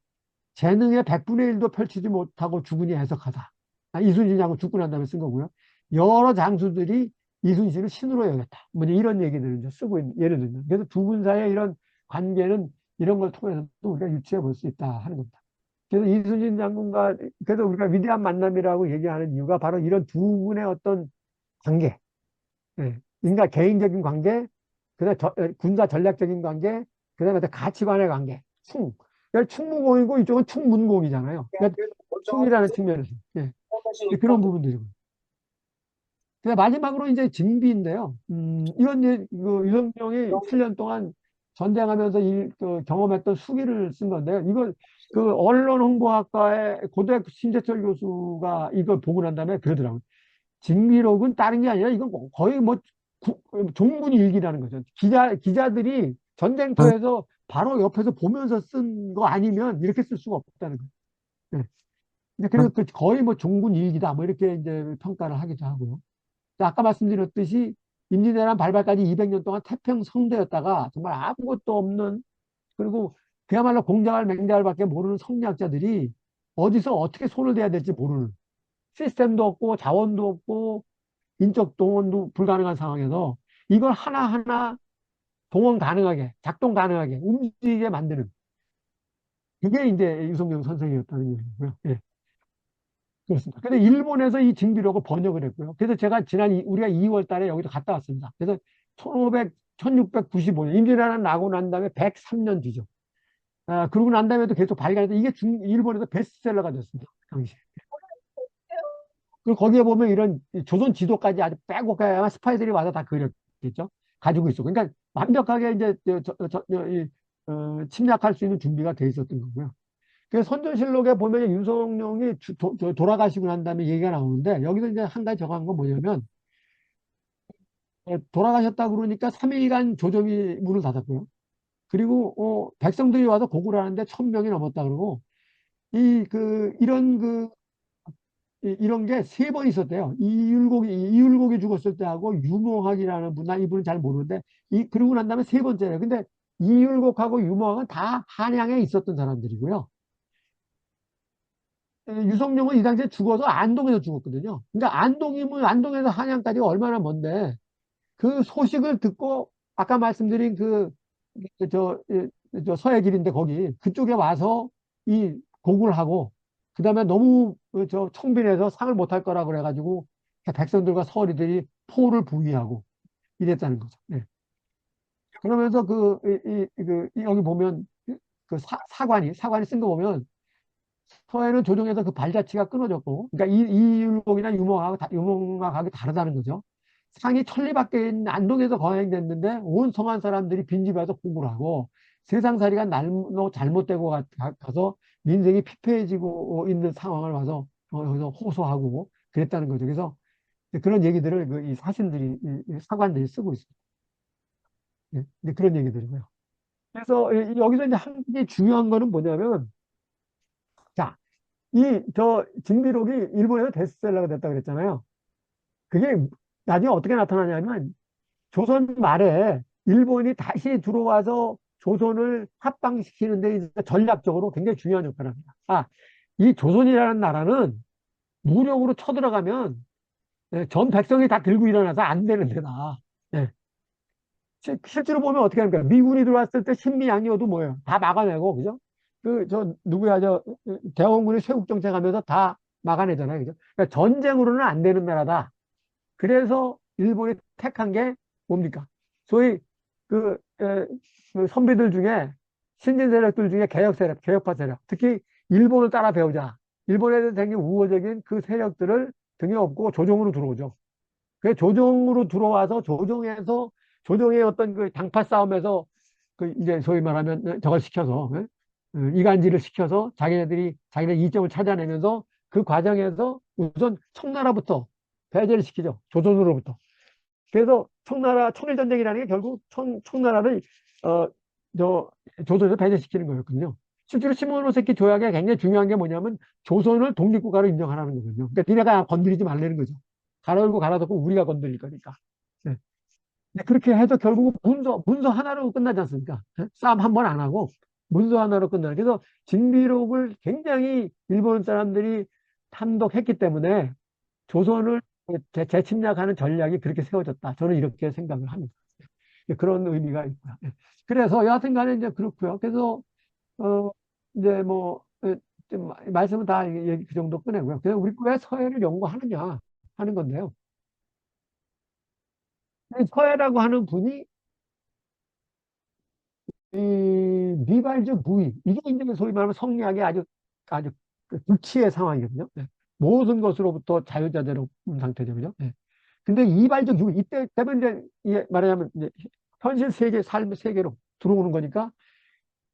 재능의 100분의 1도 펼치지 못하고 죽으니 해석하다. 이순신하고 죽고 난 다음에 쓴 거고요. 여러 장수들이 이순신을 신으로 여겼다. 뭐 이런 얘기들을 이제 쓰고 있는, 예를 들면. 그래서 두 분 사이의 이런 관계는 이런 걸 통해서도 우리가 유추해 볼 수 있다 하는 겁니다. 그래서 이순신 장군과, 그래서 우리가 위대한 만남이라고 얘기하는 이유가 바로 이런 두 분의 어떤 관계, 예. 인간 개인적인 관계, 그다음에 군사 전략적인 관계, 그다음에 가치관의 관계, 그러니까 충무공이고 이쪽은 충문공이잖아요. 그러니까 충이라는 측면에서. 예. 그런 부분들이고. 마지막으로 이제 징비인데요. 이건 이제 유성룡이 7년 동안 전쟁하면서 경험했던 수기를 쓴 건데요. 이걸 언론홍보학과의 고대 신재철 교수가 이걸 보고 난 다음에 그러더라고요. 징비록은 다른 게 아니라 이건 거의 뭐 종군 일기라는 거죠. 기자들이 전쟁터에서 바로 옆에서 보면서 쓴 거 아니면 이렇게 쓸 수가 없다는 거예요. 네. 그래서 거의 뭐 종군 일기다 뭐 이렇게 이제 평가를 하기도 하고요. 아까 말씀드렸듯이 임진왜란 발발까지 200년 동안 태평 성대였다가 정말 아무것도 없는, 그리고 그야말로 공자할 맹자할밖에 모르는 성리학자들이 어디서 어떻게 손을 대야 될지 모르는, 시스템도 없고 자원도 없고 인적 동원도 불가능한 상황에서 이걸 하나하나 동원 가능하게, 작동 가능하게, 움직이게 만드는, 그게 이제 유성룡 선생이었다는 얘기고요. 예, 그렇습니다. 근데 일본에서 이 징비록을 번역을 했고요. 그래서 제가 우리가 2월 달에 여기도 갔다 왔습니다. 그래서 1695년, 임진왜란 나고 난 다음에 103년 뒤죠. 그러고 난 다음에도 계속 발간해서 이게 일본에서 베스트셀러가 됐습니다. 그 당시에. 그리고 거기에 보면 이런 조선 지도까지 아주 빼곡하게 아마 스파이들이 와서 다 그렸겠죠. 가지고 있어. 그러니까 완벽하게 이제 침략할 수 있는 준비가 돼 있었던 거고요. 그래서 선조실록에 보면 윤석룡이 돌아가시고 난 다음에 얘기가 나오는데 여기서 이제 한 가지 정한 건 뭐냐면 돌아가셨다 그러니까 3일간 조정이 문을 닫았고요. 그리고 백성들이 와서 고구를 하는데 1000명이 넘었다 그러고 이런 게 세 번 있었대요. 이율곡이 죽었을 때하고 유몽학이라는 분, 나 이분은 잘 모르는데, 그러고 난 다음에 세 번째예요. 근데 이율곡하고 유몽학은 다 한양에 있었던 사람들이고요. 유성룡은 이 당시에 죽어서 안동에서 죽었거든요. 그러니까 안동이면 안동에서 한양까지가 얼마나 먼데, 그 소식을 듣고, 아까 말씀드린 저, 저 서해길인데 거기, 그쪽에 와서 이 곡을 하고, 그 다음에 너무 청빈해서 상을 못할 거라 그래가지고 백성들과 서리들이 포를 부의하고 이랬다는 거죠. 네. 그러면서 여기 보면 사관이 쓴 거 보면 서해는 조정에서 그 발자취가 끊어졌고, 그러니까 이율곡이나 유목학하고 다르다는 거죠. 상이 천리 밖에 있는 안동에서 거행됐는데 온 성한 사람들이 빈집에 와서 공부를 하고 세상살이가 날로 잘못되고 가서 민생이 피폐해지고 있는 상황을 와서 여기서 호소하고 그랬다는 거죠. 그래서 그런 얘기들을 이 사신들이, 이 사관들이 쓰고 있습니다. 예, 이제 그런 얘기들이고요. 그래서 여기서 이제 한 게 중요한 거는 뭐냐면, 자, 징비록이 일본에서 베스트셀러가 됐다 그랬잖아요. 그게 나중에 어떻게 나타나냐면 조선 말에 일본이 다시 들어와서 조선을 합방시키는데 이제 전략적으로 굉장히 중요한 역할을 합니다. 이 조선이라는 나라는 무력으로 쳐들어가면 전 백성이 다 들고 일어나서 안 되는 데다. 예. 실제로 보면 어떻게 합니까? 미군이 들어왔을 때 신미양요도 뭐예요? 다 막아내고, 그죠? 누구야, 대원군이 쇄국정책 하면서 다 막아내잖아요. 그죠? 그러니까 전쟁으로는 안 되는 나라다. 그래서 일본이 택한 게 뭡니까? 소위 그, 에, 그 선비들 중에 신진 세력들 중에 개혁 세력, 개혁파 세력, 특히 일본을 따라 배우자. 일본에 대해서 되게 우호적인 그 세력들을 등에 업고 조정으로 들어오죠. 그 조정으로 들어와서 조정의 어떤 그 당파 싸움에서 그 이제 소위 말하면 저걸 시켜서 이간질을 시켜서 자기네들이 자기네 이점을 찾아내면서 그 과정에서 우선 청나라부터 배제를 시키죠. 조선으로부터. 그래서 청일전쟁이라는 게 결국 청나라를 어, 조선에서 배제시키는 거였거든요. 실제로 시모노세키 조약에 굉장히 중요한 게 뭐냐면 조선을 독립국가로 인정하라는 거거든요. 그러니까 니네가 건드리지 말라는 거죠. 가로 열고 가로 닫고 우리가 건드릴 거니까. 네. 근데 그렇게 해서 결국 문서 하나로 끝나지 않습니까? 네? 싸움 한 번 안 하고 문서 하나로 끝나는. 그래서 진비록을 굉장히 일본 사람들이 탐독했기 때문에 조선을 재침략하는 전략이 그렇게 세워졌다. 저는 이렇게 생각을 합니다. 그런 의미가 있고요. 예. 그래서 여하튼 간에 이제 그렇고요. 그래서 어 이제 뭐 좀 말씀은 다 얘기 그 정도 꺼내고요. 그래서 우리 왜 서해를 연구하느냐 하는 건데요. 이 서해라고 하는 분이 이 미발적 무의 이게 이제 소위 말하면 성리학의 아주 그 극치의 상황이거든요. 예. 모든 것으로부터 자유자재로 상태죠, 그죠? 예. 근데 이발적 유의 이때 되면 이제 말하자면 이제 현실 세계 삶의 세계로 들어오는 거니까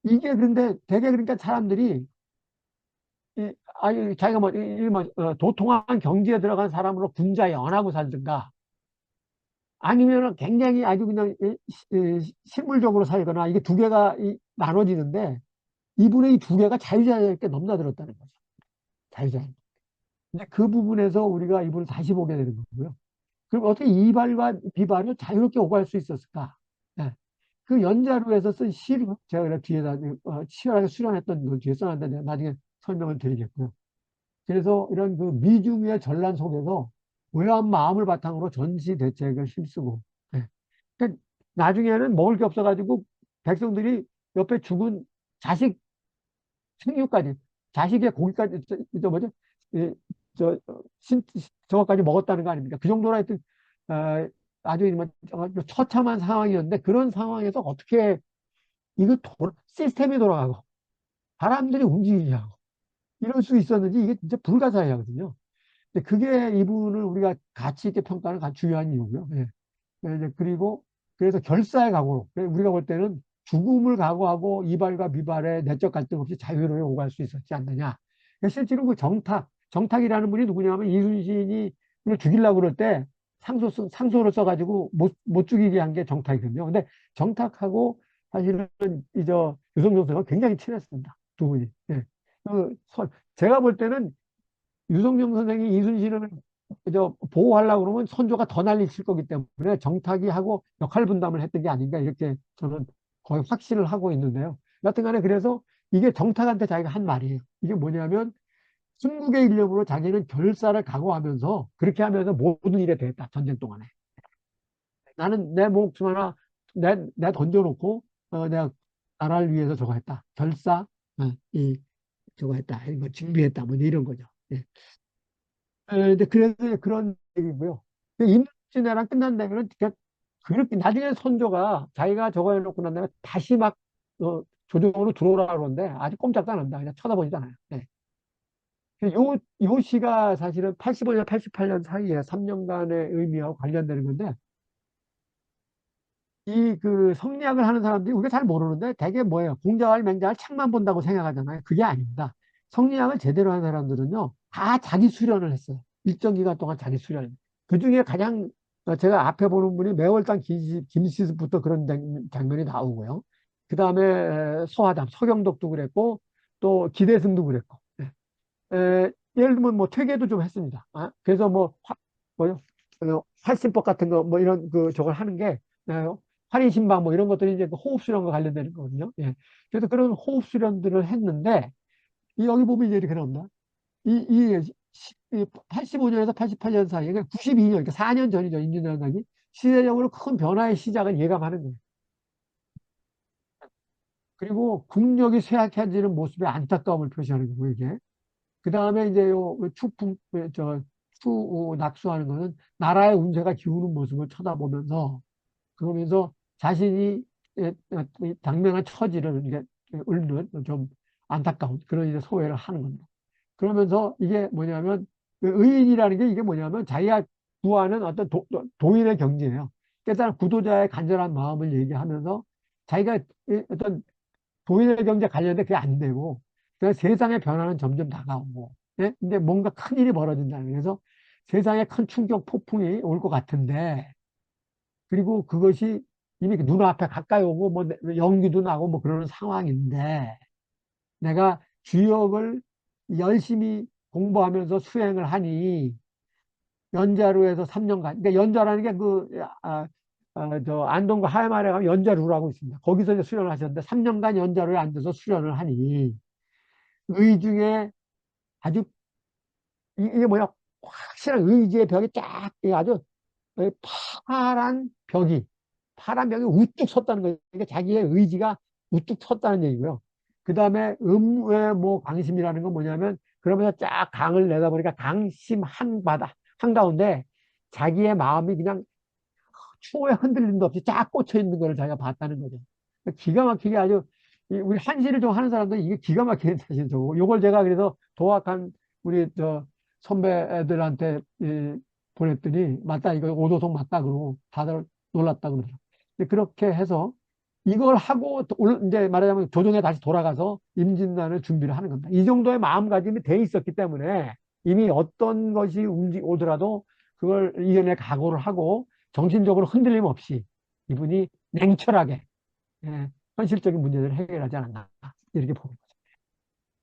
이게 근데 되게 그러니까 사람들이 아니 자기가 도통한 경지에 들어간 사람으로 군자에 언하고 살든가 아니면은 굉장히 아주 그냥 실물적으로 살거나 이게 두 개가 나눠지는데 이분의 이 두 개가 자유자재롭게 넘나들었다는 거죠. 자유자재. 근데 그 부분에서 우리가 이분을 다시 보게 되는 거고요. 그럼 어떻게 이발과 비발을 자유롭게 오갈 수 있었을까? 예. 그 연자로에서 쓴 시를 제가 그래 뒤에다 치열하게 수련했던 걸 뒤에 써놨는데 나중에 설명을 드리겠고요. 그래서 이런 그 미중의 전란 속에서 외환 마음을 바탕으로 전시 대책을 힘쓰고 예. 그러니까 나중에는 먹을 게 없어가지고 백성들이 옆에 죽은 자식 생육까지 자식의 고기까지 뭐죠? 이, 저 저거까지 먹었다는 거 아닙니까? 그 정도로 하여튼 어, 아주 뭐 처참한 상황이었는데 그런 상황에서 어떻게 시스템이 돌아가고 사람들이 움직이냐고 이럴 수 있었는지 이게 진짜 불가사의하거든요. 근데 그게 이분을 우리가 가치 있게 평가하는 가장 중요한 이유고요. 예. 그리고 그래서 결사의 각오로 우리가 볼 때는 죽음을 각오하고 이발과 미발의 내적 갈등 없이 자유로이 오갈 수 있었지 않느냐. 실제로 그 정탁이라는 분이 누구냐면 이순신이 이걸 죽이려고 그럴 때 상소를 써가지고 못 죽이게 한 게 정탁이거든요. 근데 정탁하고 사실은 이저 유성룡 선생과 굉장히 친했습니다. 두 분이. 예. 제가 볼 때는 유성룡 선생이 이순신을 보호하려고 그러면 선조가 더 난리 칠 거기 때문에 정탁이 하고 역할 분담을 했던 게 아닌가 이렇게 저는 거의 확신을 하고 있는데요. 여튼 간에 그래서 이게 정탁한테 자기가 한 말이에요. 이게 뭐냐면 순국의 일념으로 자기는 결사를 각오하면서 그렇게 하면서 모든 일에 대했다. 전쟁 동안에. 나는 내 목숨 하나 내 던져놓고 내가 나라를 위해서 저거 했다. 저거 했다. 뭐 준비했다. 뭐 이런 거죠. 예. 근데 그래서 그런 얘기고요. 임진왜란 끝난 다음에는 그냥 그렇게 나중에 선조가 자기가 저거 해놓고 난 다음에 다시 막 조정으로 들어오라 그러는데 아직 꼼짝도 안 한다. 그냥 쳐다보지도 않아요. 네. 요 시가 사실은 85년, 88년 사이에 3년간의 의미하고 관련되는 건데 이 그 성리학을 하는 사람들이 우리가 잘 모르는데 대개 뭐예요? 공자와 맹자를 책만 본다고 생각하잖아요. 그게 아닙니다. 성리학을 제대로 한 사람들은요, 다 자기 수련을 했어요. 일정 기간 동안 자기 수련을. 그 중에 가장 제가 앞에 보는 분이 매월당 김시습부터 그런 장면이 나오고요. 그 다음에 소하담, 서경덕도 그랬고, 또 기대승도 그랬고. 예. 예를 들면 뭐 퇴계도 좀 했습니다. 그래서 뭐요? 활심법 같은 거 뭐 이런 그 저걸 하는 게 활인신방 뭐 이런 것들이 이제 그 호흡 수련과 관련되는 거거든요. 예. 그래서 그런 호흡 수련들을 했는데 여기 보면 이제 이렇게 나옵니다. 이 85년에서 88년 사이에 그러니까 92년, 그러니까 4년 전이죠. 임진왜란이 시대적으로 큰 변화의 시작을 예감하는 거예요. 그리고 국력이 쇠약해지는 모습에 안타까움을 표시하는 거고 이게. 그 다음에 이제 낙수하는 거는 나라의 운세가 기우는 모습을 쳐다보면서 그러면서 자신이 이 당면한 처지를 이게 읊는 좀 안타까운 그런 이제 소회를 하는 겁니다. 그러면서 이게 뭐냐면 그 의인이라는 게 이게 뭐냐면 자기가 구하는 어떤 도인의 경지예요. 깨달은 구도자의 간절한 마음을 얘기하면서 자기가 어떤 도인의 경제 관련돼 그게 안 되고 그냥 세상의 변화는 점점 다가오고 예? 근데 뭔가 큰 일이 벌어진다는 그래서 세상에 큰 충격 폭풍이 올 것 같은데 그리고 그것이 이미 눈앞에 가까이 오고 뭐 연기도 나고 뭐 그러는 상황인데 내가 주역을 열심히 공부하면서 수행을 하니 연자루에서 3년간 그러니까 연자라는 게 저 안동과 하회마을에 가면 연자루라고 있습니다. 거기서 이제 수련을 하셨는데 3년간 연자루에 앉아서 수련을 하니 의 중에 아주 이게 뭐야 확실한 의지의 벽이 쫙 아주 파란 벽이 파란 벽이 우뚝 섰다는 거예요. 그러니까 자기의 의지가 우뚝 섰다는 얘기고요. 그 다음에 음외 뭐 강심이라는 건 뭐냐면 그러면서 쫙 강을 내다보니까 강심 한바다 한가운데 자기의 마음이 그냥 추호에 흔들림도 없이 쫙 꽂혀 있는 걸 자기가 봤다는 거죠. 기가 막히게 아주 우리 한시를 좀 하는 사람들 이게 기가 막히게 사실 저거 요걸 제가 그래서 도학한 우리 저 선배들한테 보냈더니 맞다 이거 오도송 맞다 그러고 다들 놀랐다 그러더라고요. 그렇게 해서 이걸 하고 이제 말하자면 조정에 다시 돌아가서 임진단을 준비를 하는 겁니다. 이 정도의 마음가짐이 돼 있었기 때문에 이미 어떤 것이 오더라도 그걸 이겨낼 각오를 하고 정신적으로 흔들림 없이 이분이 냉철하게 현실적인 문제들을 해결하지 않았나 이렇게 봅니다.